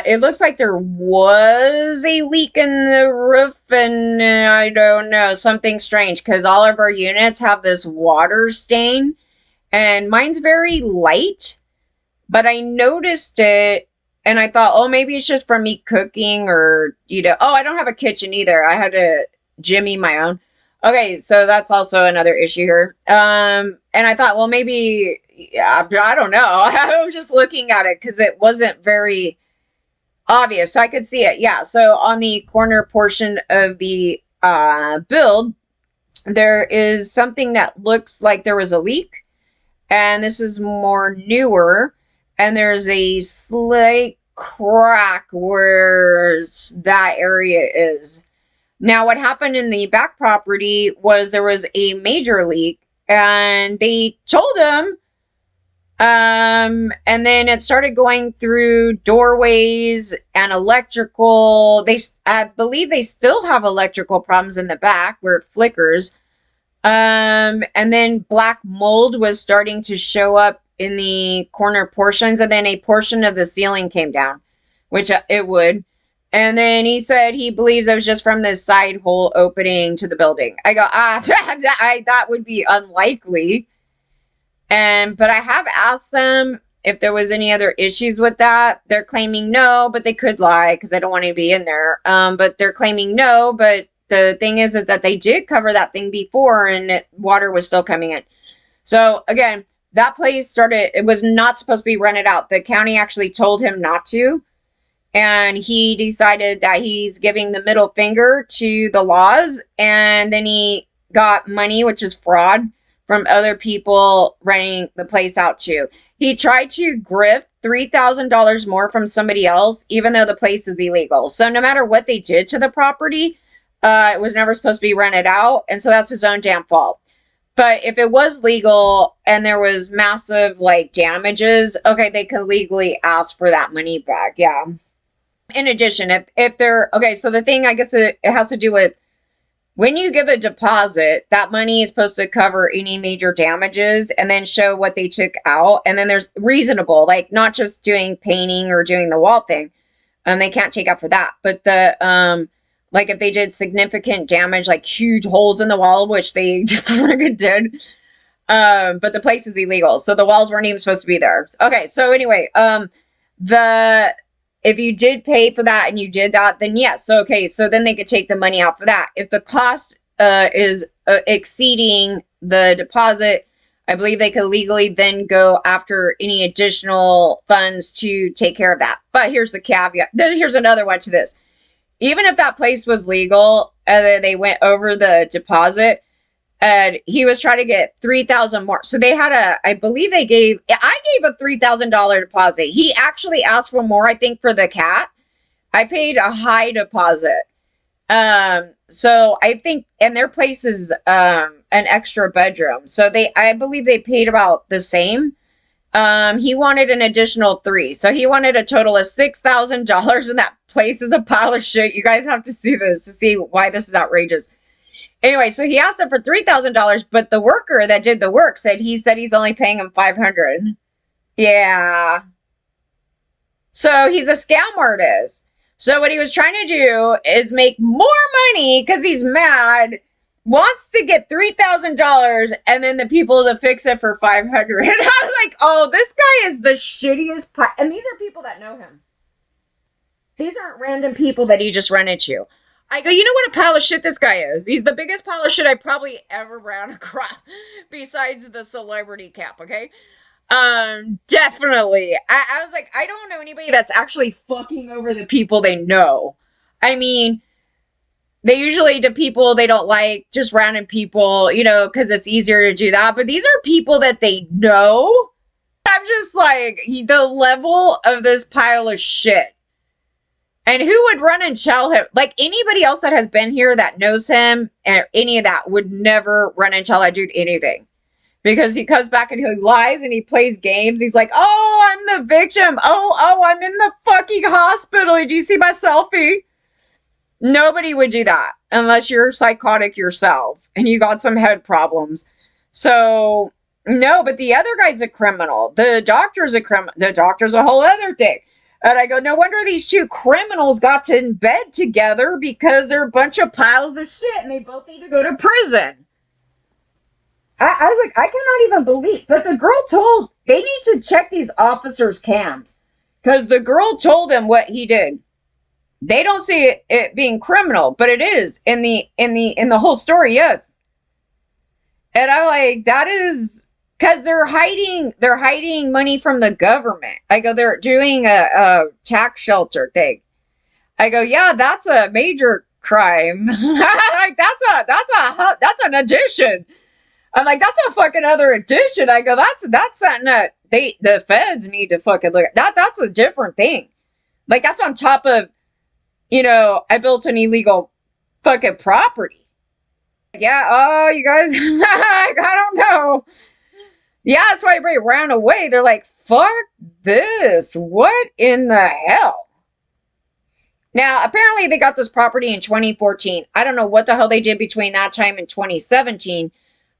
It looks like there was a leak in the roof, and I don't know, something strange, because all of our units have this water stain, and mine's very light, but I noticed it, and I thought, oh, maybe it's just from me cooking, or, oh, I don't have a kitchen either. I had to jimmy my own. Okay, so that's also another issue here. And I thought, well, maybe, yeah, I don't know. I was just looking at it because it wasn't very obvious, so I could see it. Yeah, so on the corner portion of the build, there is something that looks like there was a leak, and this is more newer, and there's a slight crack where that area is. Now, what happened in the back property was there was a major leak, and they told him, and then it started going through doorways and electrical. I believe they still have electrical problems in the back where it flickers. And then black mold was starting to show up in the corner portions, and then a portion of the ceiling came down, which it would. And then he said he believes it was just from the side hole opening to the building. I go, that would be unlikely. But I have asked them if there was any other issues with that. They're claiming no, but they could lie because I don't want to be in there. But they're claiming no, but the thing is that they did cover that thing before, and water was still coming in. So again, that place it was not supposed to be rented out. The county actually told him not to. And he decided that he's giving the middle finger to the laws. And then he got money, which is fraud, from other people renting the place out to. He tried to grift $3,000 more from somebody else, even though the place is illegal. So no matter what they did to the property, it was never supposed to be rented out. And so that's his own damn fault. But if it was legal and there was massive damages, okay, they could legally ask for that money back. Yeah. In addition, if they're okay, so the thing, I guess it has to do with when you give a deposit, that money is supposed to cover any major damages and then show what they took out. And then there's reasonable, not just doing painting or doing the wall thing. They can't take out for that. But the, if they did significant damage, like huge holes in the wall, which they did, but the place is illegal. So the walls weren't even supposed to be there. Okay. So anyway, if you did pay for that and you did that, then yes. So, okay. So then they could take the money out for that. If the cost is exceeding the deposit, I believe they could legally then go after any additional funds to take care of that. But here's the caveat. Here's another one to this. Even if that place was legal and then they went over the deposit, and he was trying to get $3,000 more. So they had I gave a $3,000 deposit. He actually asked for more, I think, for the cat. I paid a high deposit. So I think, and their place is, an extra bedroom. So I believe they paid about the same. He wanted an additional $3,000. So he wanted a total of $6,000, and that place is a pile of shit. You guys have to see this to see why this is outrageous. Anyway, so he asked him for $3,000, but the worker that did the work said he's only paying him $500. Yeah. So he's a scam artist. So what he was trying to do is make more money because he's mad, wants to get $3,000, and then the people to fix it for $500. I was like, oh, this guy is the shittiest. And these are people that know him. These aren't random people that he just ran into. I go, you know what a pile of shit this guy is? He's the biggest pile of shit I probably ever ran across, besides the celebrity cap, okay? Definitely. I was like, I don't know anybody that's actually fucking over the people they know. I mean, they usually, the people they don't like, just random people, because it's easier to do that. But these are people that they know. I'm just like, the level of this pile of shit And who would run and tell him? Like anybody else that has been here that knows him and any of that would never run and tell that dude anything. Because he comes back and he lies and he plays games. He's like, oh, I'm the victim. Oh, I'm in the fucking hospital. Do you see my selfie? Nobody would do that unless you're psychotic yourself and you got some head problems. So, no, but the other guy's a criminal. The doctor's a criminal. The doctor's a whole other thing. And I go, no wonder these two criminals got to in bed together because they're a bunch of piles of shit and they both need to go to prison. I was like, I cannot even believe. But the girl told, they need to check these officers' cams. Because the girl told him what he did. They don't see it being criminal, but it is in the whole story, yes. And I'm like, that is because they're hiding money from the government. I go, they're doing a tax shelter thing. I go, yeah, that's a major crime. Like that's an addition. I'm like, that's a fucking other addition. I go, that's something that the feds need to fucking look at. That's a different thing. Like that's on top of, I built an illegal fucking property. Yeah, oh, you guys, I don't know. Yeah, that's why everybody ran away. They're like, fuck this. What in the hell? Now, apparently they got this property in 2014. I don't know what the hell they did between that time and 2017,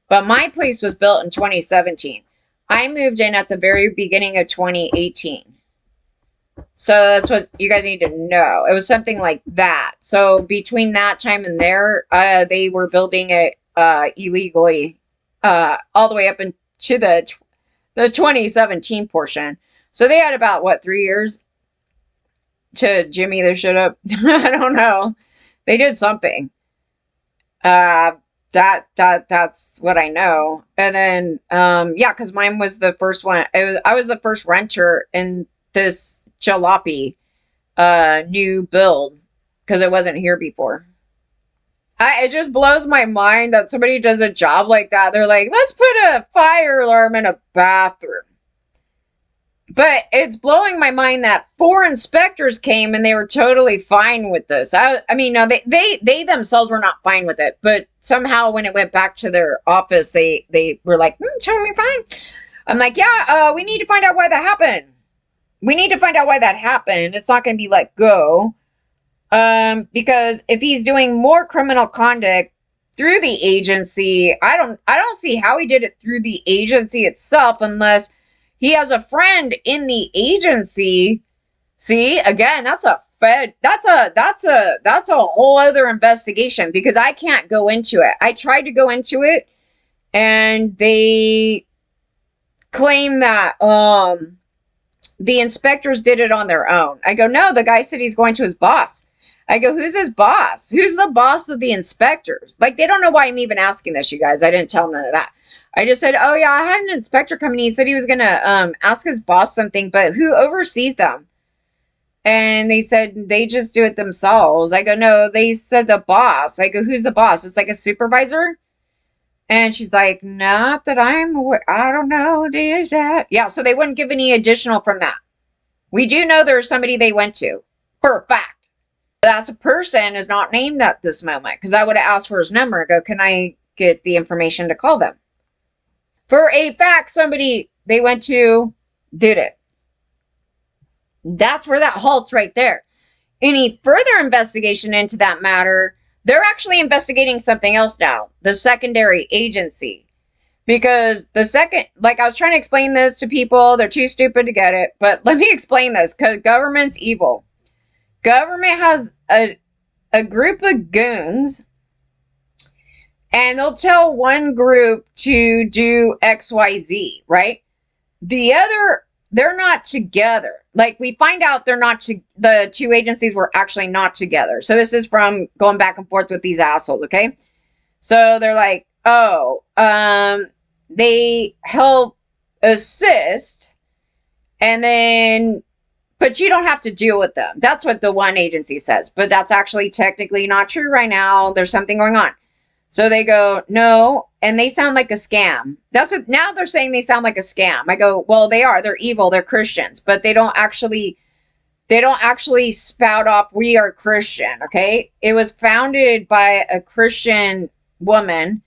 but my place was built in 2017. I moved in at the very beginning of 2018. So that's what you guys need to know. It was something like that. So between that time and there, they were building it illegally all the way up into the 2017 portion. So they had about, 3 years to jimmy their shit up. I don't know. They did something. That's what I know. And then, yeah, because mine was the first one. I was the first renter in this jalopy new build because it wasn't here before. It just blows my mind that somebody does a job like that. They're like, let's put a fire alarm in a bathroom. But it's blowing my mind that 4 inspectors came and they were totally fine with this. I mean, no, they themselves were not fine with it, but somehow when it went back to their office, they were like, totally fine. I'm like, yeah, we need to find out why that happened. We need to find out why that happened. It's not going to be let go. Because if he's doing more criminal conduct through the agency, I don't see how he did it through the agency itself unless he has a friend in the agency. See, again, that's a whole other investigation because I can't go into it. I tried to go into it and they claim that, the inspectors did it on their own. I go, no, the guy said he's going to his boss. I go, who's his boss? Who's the boss of the inspectors? Like, they don't know why I'm even asking this, you guys. I didn't tell them none of that. I just said, oh, yeah, I had an inspector come in. He said he was going to ask his boss something, but who oversees them? And they said they just do it themselves. I go, no, they said the boss. I go, who's the boss? It's like a supervisor? And she's like, not that I'm aware. I don't know. Is that? Yeah, so they wouldn't give any additional from that. We do know there's somebody they went to for a fact. That's a person is not named at this moment because I would have asked for his number. I go, can I get the information to call them? For a fact, somebody they went to did it. That's where that halts right there. Any further investigation into that matter, they're actually investigating something else now, the secondary agency. Because the second, like I was trying to explain this to people, they're too stupid to get it. But let me explain this, because government's evil. Government has a group of goons, and they'll tell one group to do XYZ, right? The other, they're not together. Like, we find out the two agencies were actually not together. So this is from going back and forth with these assholes, okay? So they're like, oh, they help assist, and then, but you don't have to deal with them. That's what the one agency says, but that's actually technically not true right now. There's something going on. So they go, no, and they sound like a scam. That's what, now they're saying they sound like a scam. I go, well, they are. They're evil. They're Christians, but they don't actually They don't actually spout off, we are Christian, okay? It was founded by a Christian woman,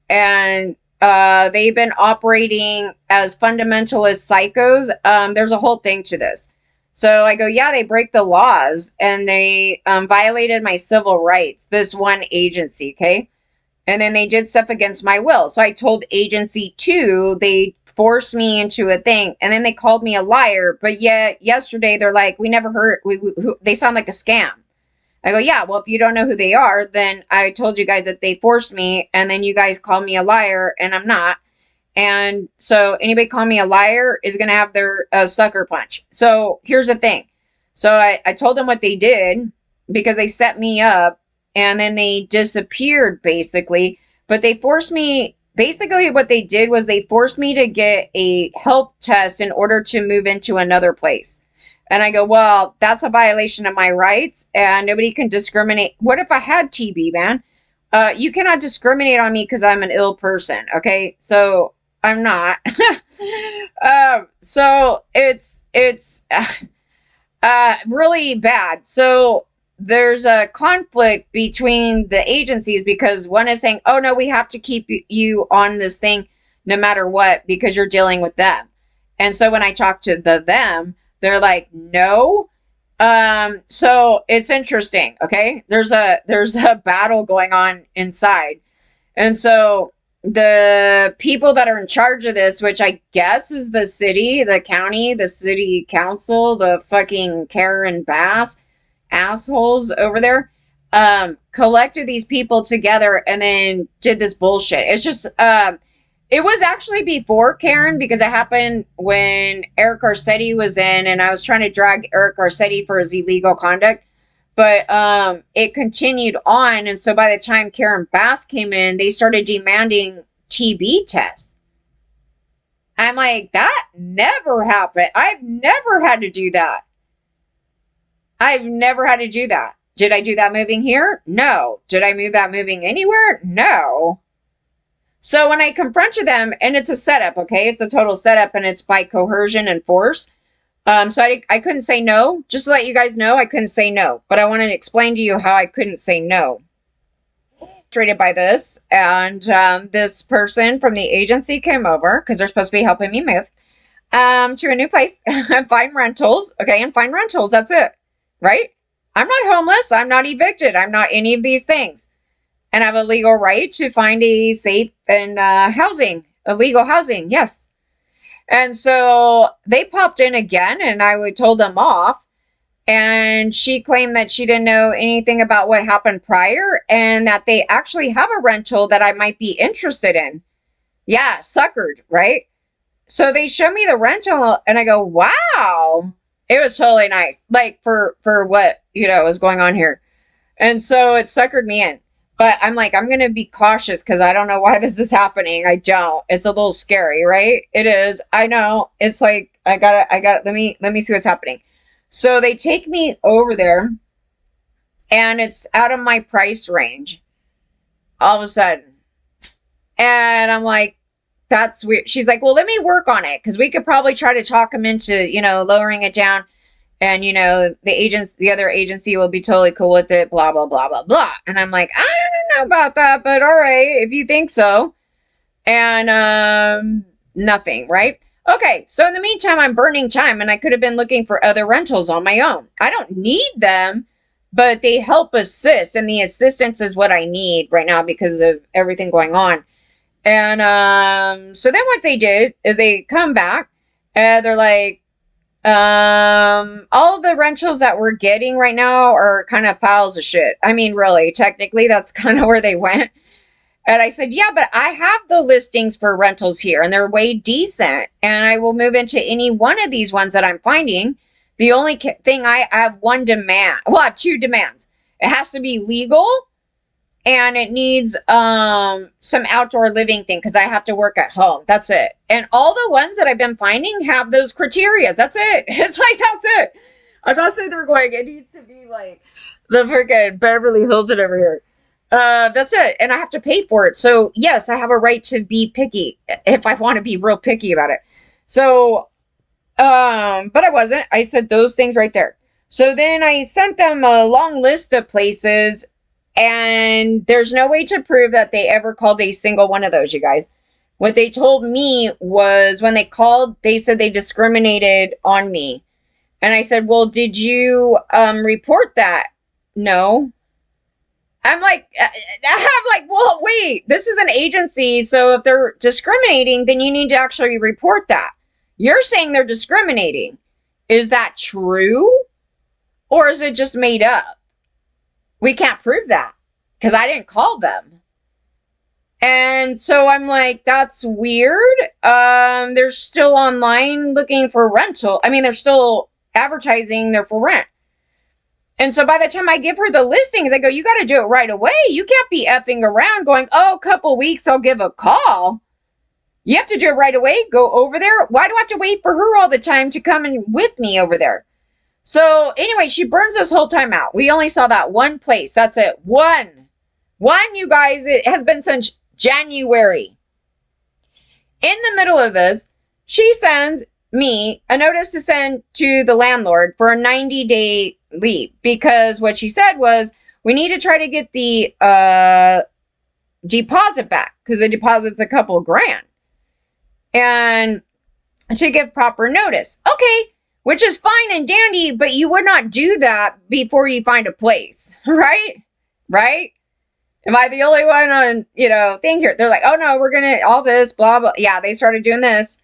and they've been operating as fundamentalist psychos. There's a whole thing to this. So I go, yeah, they break the laws and they violated my civil rights, this one agency, okay? And then they did stuff against my will. So I told agency 2, they forced me into a thing, and then they called me a liar. But yet yesterday they're like, we never heard, they sound like a scam. I go, yeah, well, if you don't know who they are, then I told you guys that they forced me, and then you guys called me a liar, and I'm not. And so anybody call me a liar is going to have their sucker punch. So here's the thing. So I told them what they did, because they set me up, and then they disappeared, basically. But they forced me, basically what they did was they forced me to get a health test in order to move into another place. And I go, well, that's a violation of my rights, and nobody can discriminate. What if I had TB, man? You cannot discriminate on me because I'm an ill person, okay? So I'm not. So it's really bad. So there's a conflict between the agencies, because one is saying, oh no, we have to keep you on this thing no matter what because you're dealing with them. And so when I talk to them, they're like, no. So it's interesting. Okay. There's a battle going on inside. And so the people that are in charge of this, which I guess is the city, the county, the city council, the fucking Karen Bass assholes over there, collected these people together and then did this bullshit. It's just, it was actually before Karen, because it happened when Eric Garcetti was in, and I was trying to drag Eric Garcetti for his illegal conduct. But it continued on, and so by the time Karen Bass came in, they started demanding TB tests. I'm like, that never happened. I've never had to do that. I've never had to do that. Did I do that moving here? No. Did I move that moving anywhere? No. So when I confronted them, and it's a setup, okay? It's a total setup, and it's by coercion and force. So I couldn't say no. Just to let you guys know, I couldn't say no. But I wanted to explain to you how I couldn't say no. Frustrated by this, and this person from the agency came over, because they're supposed to be helping me move, to a new place and find rentals. Okay, and find rentals. That's it. Right? I'm not homeless. I'm not evicted. I'm not any of these things. And I have a legal right to find a safe and housing, illegal housing. Yes. And so they popped in again, and I told them off. And she claimed that she didn't know anything about what happened prior, and that they actually have a rental that I might be interested in. Yeah, suckered, right? So they show me the rental, and I go, wow. It was totally nice. Like for what, was going on here. And so it suckered me in. But I'm like, I'm going to be cautious because I don't know why this is happening. I don't. It's a little scary, right? It is. I know. It's like, I got it. Let me see what's happening. So they take me over there, and it's out of my price range all of a sudden. And I'm like, that's weird. She's like, well, let me work on it, because we could probably try to talk them into, lowering it down. And, the other agency will be totally cool with it, blah, blah, blah, blah, blah. And I'm like, I don't know about that, but all right, if you think so. And nothing, right? Okay, so in the meantime, I'm burning time, and I could have been looking for other rentals on my own. I don't need them, but they help assist, and the assistance is what I need right now because of everything going on. And so then what they did is they come back, and they're like, all the rentals that we're getting right now are kind of piles of shit. I mean, really, technically, that's kind of where they went. And I said, yeah, but I have the listings for rentals here, and they're way decent, and I will move into any one of these ones that I'm finding. The only thing, I have one demand. Well, I have two demands. It has to be legal, and it needs some outdoor living thing, because I have to work at home. That's it. And all the ones that I've been finding have those criteria. That's it. It's like, that's it. I'm not saying they're going, it needs to be like the freaking Beverly Hilton over here. That's it. And I have to pay for it. So yes, I have a right to be picky if I want to be real picky about it. So, but I wasn't. I said those things right there. So then I sent them a long list of places, and there's no way to prove that they ever called a single one of those, you guys. What they told me was when they called, they said they discriminated on me. And I said, well, did you report that? No. I'm like, well, wait, this is an agency. So if they're discriminating, then you need to actually report that. You're saying they're discriminating. Is that true? Or is it just made up? We can't prove that because I didn't call them. And so I'm like, that's weird. They're still online looking for rental. I mean, they're still advertising they're for rent. And so by the time I give her the listings, I go, you got to do it right away. You can't be effing around going, oh, a couple weeks, I'll give a call. You have to do it right away. Go over there. Why do I have to wait for her all the time to come in with me over there? So anyway, she burns this whole time out. We only saw that one place. That's it. One, you guys. It has been since January. In the middle of this, she sends me a notice to send to the landlord for a 90-day leave, because what she said was, we need to try to get the deposit back, because the deposit's a couple grand, and to give proper notice. Okay, which is fine and dandy, but you would not do that before you find a place, right? Right? Am I the only one on, thing here? They're like, oh no, we're gonna, all this, blah, blah. Yeah, they started doing this.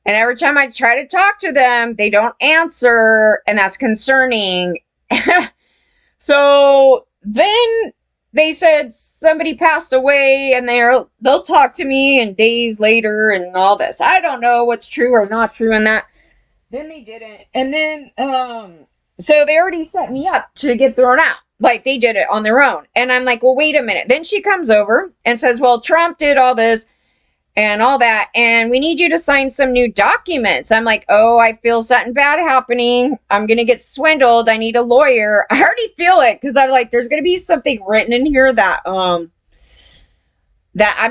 And every time I try to talk to them, they don't answer, and that's concerning. So then they said somebody passed away, and they'll talk to me and days later and all this. I don't know what's true or not true in that. Then they didn't. And then, so they already set me up to get thrown out. Like, they did it on their own. And I'm like, well, wait a minute. Then she comes over and says, well, Trump did all this and all that, and we need you to sign some new documents. I'm like, oh, I feel something bad happening. I'm going to get swindled. I need a lawyer. I already feel it, because I'm like, there's going to be something written in here that I'm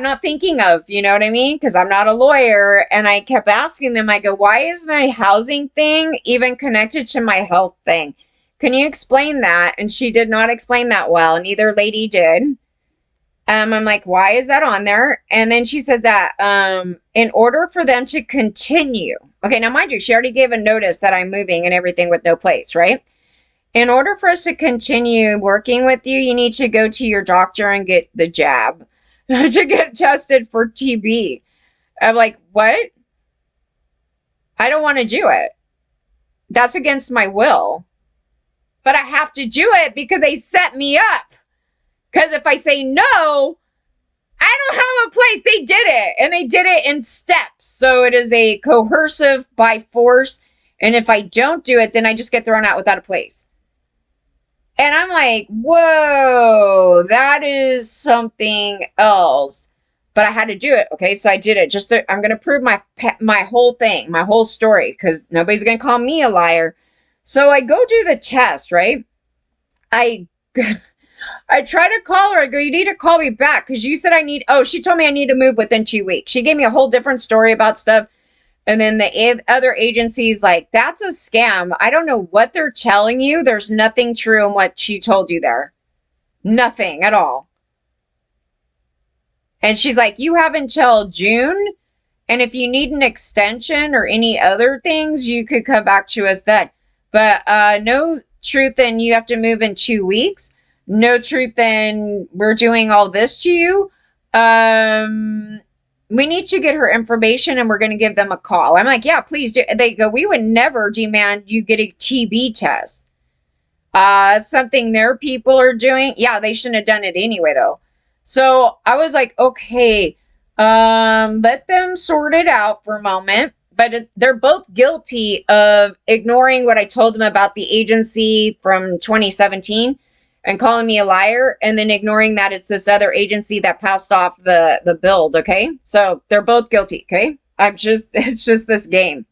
not thinking of, you know what I mean? Because I'm not a lawyer. And I kept asking them, I go, why is my housing thing even connected to my health thing? Can you explain that? And she did not explain that well. Neither lady did. I'm like, why is that on there? And then she said that in order for them to continue. Okay, now mind you, she already gave a notice that I'm moving and everything with no place, right? In order for us to continue working with you, you need to go to your doctor and get the jab to get tested for TB. I'm like, what? I don't want to do it. That's against my will. But I have to do it because they set me up. Because if I say no, I don't have a place. They did it. And they did it in steps. So it is a coercive by force. And if I don't do it, then I just get thrown out without a place. And I'm like, whoa, that is something else. But I had to do it. Okay, so I did it. I'm going to prove my whole thing, my whole story. Because nobody's going to call me a liar. So I go do the test, right? I try to call her. I go, you need to call me back because you said she told me I need to move within 2 weeks. She gave me a whole different story about stuff. And then the other agencies, like, that's a scam. I don't know what they're telling you. There's nothing true in what she told you there. Nothing at all. And she's like, you have until June. And if you need an extension or any other things, you could come back to us then. But no truth in you have to move in 2 weeks. No truth in we're doing all this to you. We need to get her information and we're going to give them a call. I'm like, yeah, please do. They go, we would never demand you get a TB test. Something their people are doing. Yeah, they shouldn't have done it anyway, though. So I was like, okay, let them sort it out for a moment. But they're both guilty of ignoring what I told them about the agency from 2017 and calling me a liar, and then ignoring that it's this other agency that passed off the build, okay? So they're both guilty, okay? It's just this game.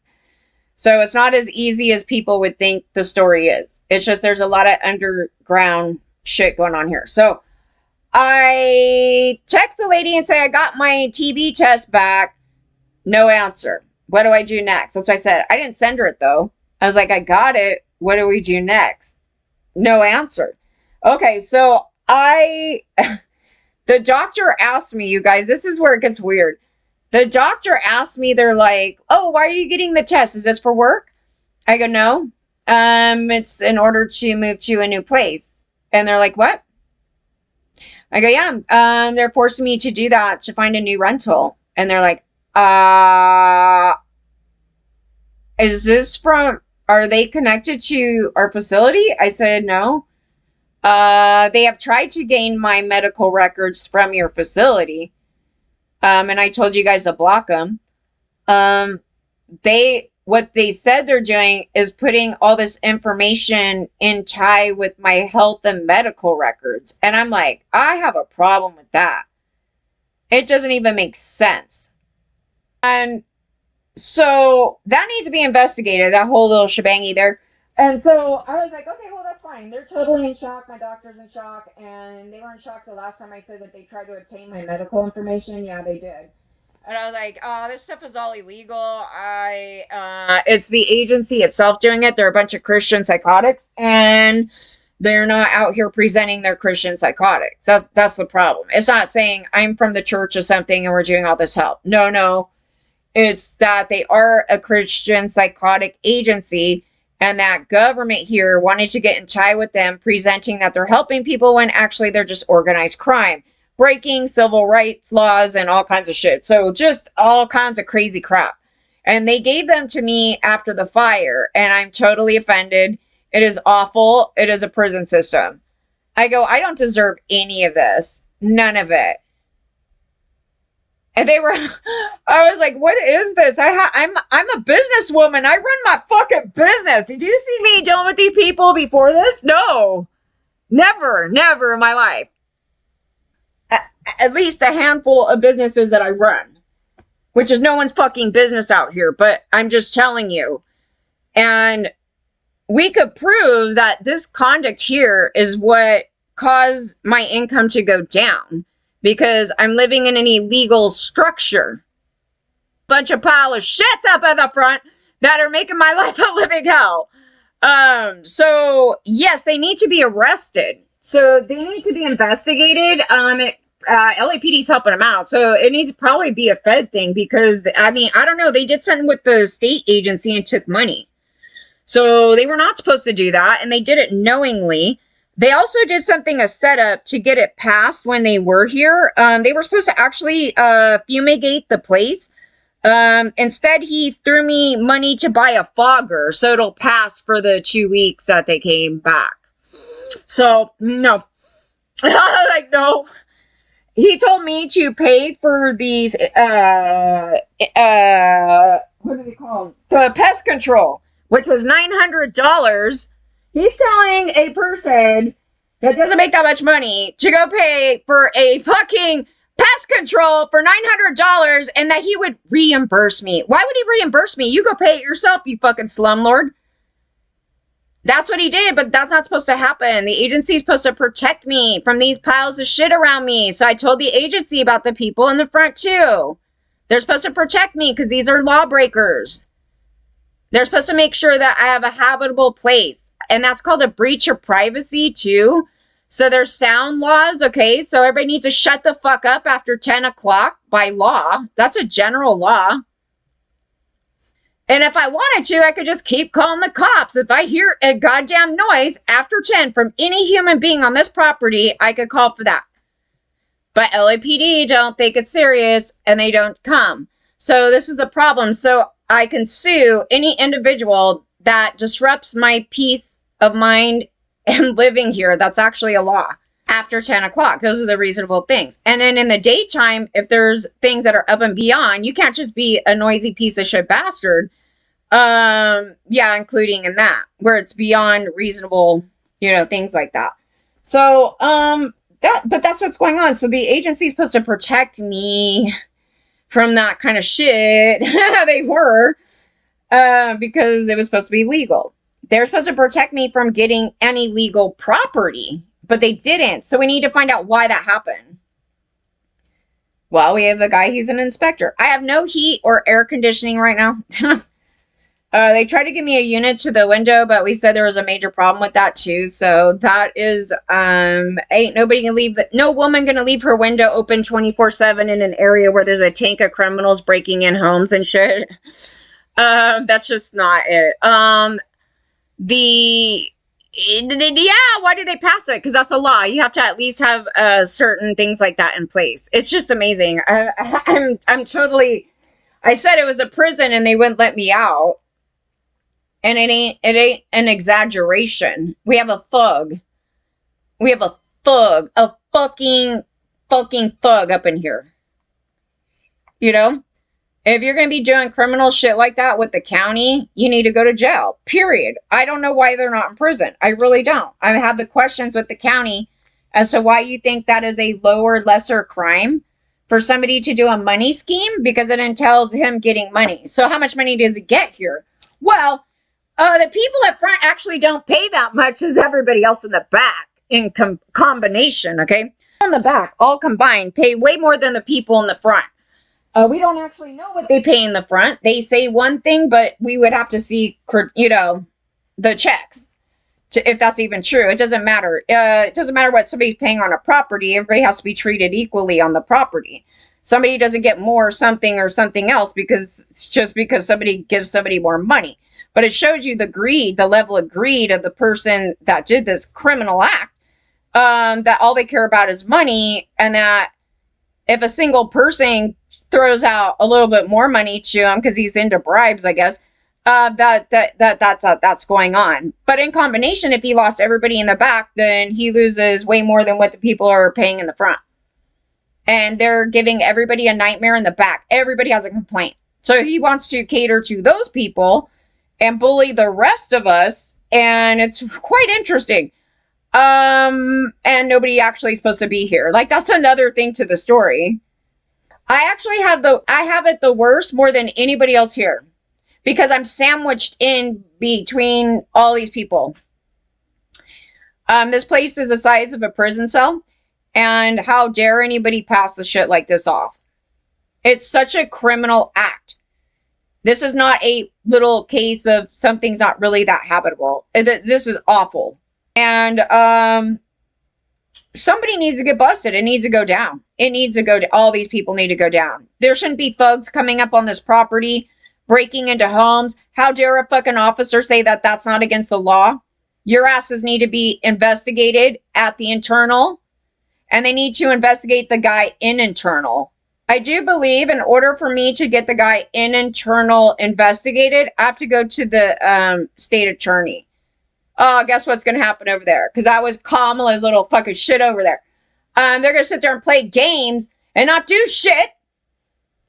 So it's not as easy as people would think the story is. It's just there's a lot of underground shit going on here. So I text the lady and say, I got my TB test back. No answer. What do I do next? That's what I said. I didn't send her it, though. I was like, I got it. what do we do next? No answer. Okay, so the doctor asked me, you guys, this is where it gets weird. The doctor asked me, they're like, oh, why are you getting the test? Is this for work? I go, no. It's in order to move to a new place. And they're like, what? I go, yeah. They're forcing me to do that to find a new rental. And they're like, is this from, are they connected to our facility? I said, no. They have tried to gain my medical records from your facility. And I told you guys to block them. What they said they're doing is putting all this information in tie with my health and medical records. And I'm like, I have a problem with that. It doesn't even make sense. And so that needs to be investigated, that whole little shebangy there. And so I was like, okay, well, that's fine. They're totally in shock. My doctor's in shock. And they were in shock the last time I said that they tried to obtain my medical information. Yeah, they did. And I was like, oh, this stuff is all illegal. It's the agency itself doing it. They're a bunch of Christian psychotics. And they're not out here presenting their Christian psychotics. That's the problem. It's not saying I'm from the church or something and we're doing all this help. No. It's that they are a Christian psychotic agency and that government here wanted to get in tie with them, presenting that they're helping people when actually they're just organized crime, breaking civil rights laws and all kinds of shit. So just all kinds of crazy crap. And they gave them to me after the fire, and I'm totally offended. It is awful. It is a prison system. I go, I don't deserve any of this. None of it. And they were, I was like, what is this? I'm a businesswoman. I run my fucking business. Did you see me dealing with these people before this? No. Never in my life. At least a handful of businesses that I run, which is no one's fucking business out here, but I'm just telling you. And we could prove that this conduct here is what caused my income to go down. Because I'm living in an illegal structure. Bunch of pile of shit up at the front that are making my life a living hell. So yes, they need to be arrested. So they need to be investigated. LAPD's helping them out. So it needs to probably be a Fed thing because, I mean, I don't know. They did something with the state agency and took money. So they were not supposed to do that. And they did it knowingly. They also did something, a setup to get it passed when they were here. They were supposed to actually fumigate the place. Instead, he threw me money to buy a fogger so it'll pass for the 2 weeks that they came back. So, no. Like, no. He told me to pay for these, what do they call them? The pest control, which was $900. He's telling a person that doesn't make that much money to go pay for a fucking pest control for $900 and that he would reimburse me. Why would he reimburse me? You go pay it yourself, you fucking slumlord. That's what he did, but that's not supposed to happen. The agency is supposed to protect me from these piles of shit around me. So I told the agency about the people in the front too. They're supposed to protect me because these are lawbreakers. They're supposed to make sure that I have a habitable place. And that's called a breach of privacy too. So there's sound laws, okay? So everybody needs to shut the fuck up after 10 o'clock by law. That's a general law. And if I wanted to, I could just keep calling the cops. If I hear a goddamn noise after 10 from any human being on this property, I could call for that. But LAPD don't think it's serious and they don't come. So this is the problem. So I can sue any individual that disrupts my peace of mind and living here. That's actually a law. After 10 o'clock. Those are the reasonable things. And then in the daytime, if there's things that are up and beyond, you can't just be a noisy piece of shit bastard. Yeah, including in that, where it's beyond reasonable, things like that. So, but that's what's going on. So the agency's supposed to protect me from that kind of shit. They were, because it was supposed to be legal. They're supposed to protect me from getting any legal property, but they didn't. So we need to find out why that happened. Well, we have the guy, he's an inspector. I have no heat or air conditioning right now. They tried to give me a unit to the window, but we said there was a major problem with that too. So that is, ain't nobody gonna leave, no woman gonna leave her window open 24/7 in an area where there's a tank of criminals breaking in homes and shit. That's just not it. Yeah, why did they pass it? Because that's a law. You have to at least have certain things like that in place. It's just amazing. I'm totally. I said it was a prison and they wouldn't let me out. And it ain't an exaggeration. We have a thug. We have a thug, a fucking thug up in here. You know? If you're going to be doing criminal shit like that with the county, you need to go to jail. Period. I don't know why they're not in prison. I really don't. I've had the questions with the county as to why you think that is a lower, lesser crime for somebody to do a money scheme, because it entails him getting money. So how much money does he get here? Well, the people up front actually don't pay that much as everybody else in the back in combination, okay? On the back, all combined, pay way more than the people in the front. We don't actually know what they pay in the front. They say one thing, but we would have to see, you know, the checks to, if that's even true. It doesn't matter. It doesn't matter what somebody's paying on a property. Everybody has to be treated equally on the property. Somebody doesn't get more something or something else because it's just because somebody gives somebody more money. But it shows you the greed, the level of greed of the person that did this criminal act, that all they care about is money, and that if a single person throws out a little bit more money to him because he's into bribes, I guess, that's going on. But in combination, if he lost everybody in the back, then he loses way more than what the people are paying in the front. And they're giving everybody a nightmare in the back. Everybody has a complaint. So he wants to cater to those people and bully the rest of us. And it's quite interesting. And nobody actually is supposed to be here. Like, that's another thing to the story. I actually have it the worst more than anybody else here, because I'm sandwiched in between all these people. This place is the size of a prison cell, and how dare anybody pass the shit like this off? It's such a criminal act. This is not a little case of something's not really that habitable. This is awful. And, somebody needs to get busted. It needs to go down. It needs to go down. All these people need to go down. There shouldn't be thugs coming up on this property, breaking into homes. How dare a fucking officer say that that's not against the law? Your asses need to be investigated at the internal, and they need to investigate the guy in internal. I do believe in order for me to get the guy in internal investigated, I have to go to the state attorney. Guess what's going to happen over there? Because I was Kamala's little fucking shit over there. They're going to sit there and play games and not do shit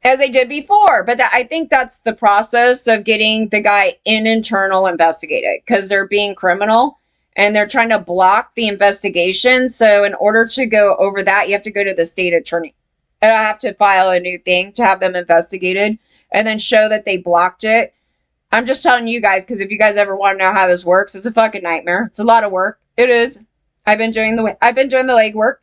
as they did before. But I think that's the process of getting the guy in internal investigated, because they're being criminal and they're trying to block the investigation. So in order to go over that, you have to go to the state attorney. And I have to file a new thing to have them investigated and then show that they blocked it. I'm just telling you guys, because if you guys ever want to know how this works, it's a fucking nightmare. It's a lot of work. It is. I've been doing the legwork.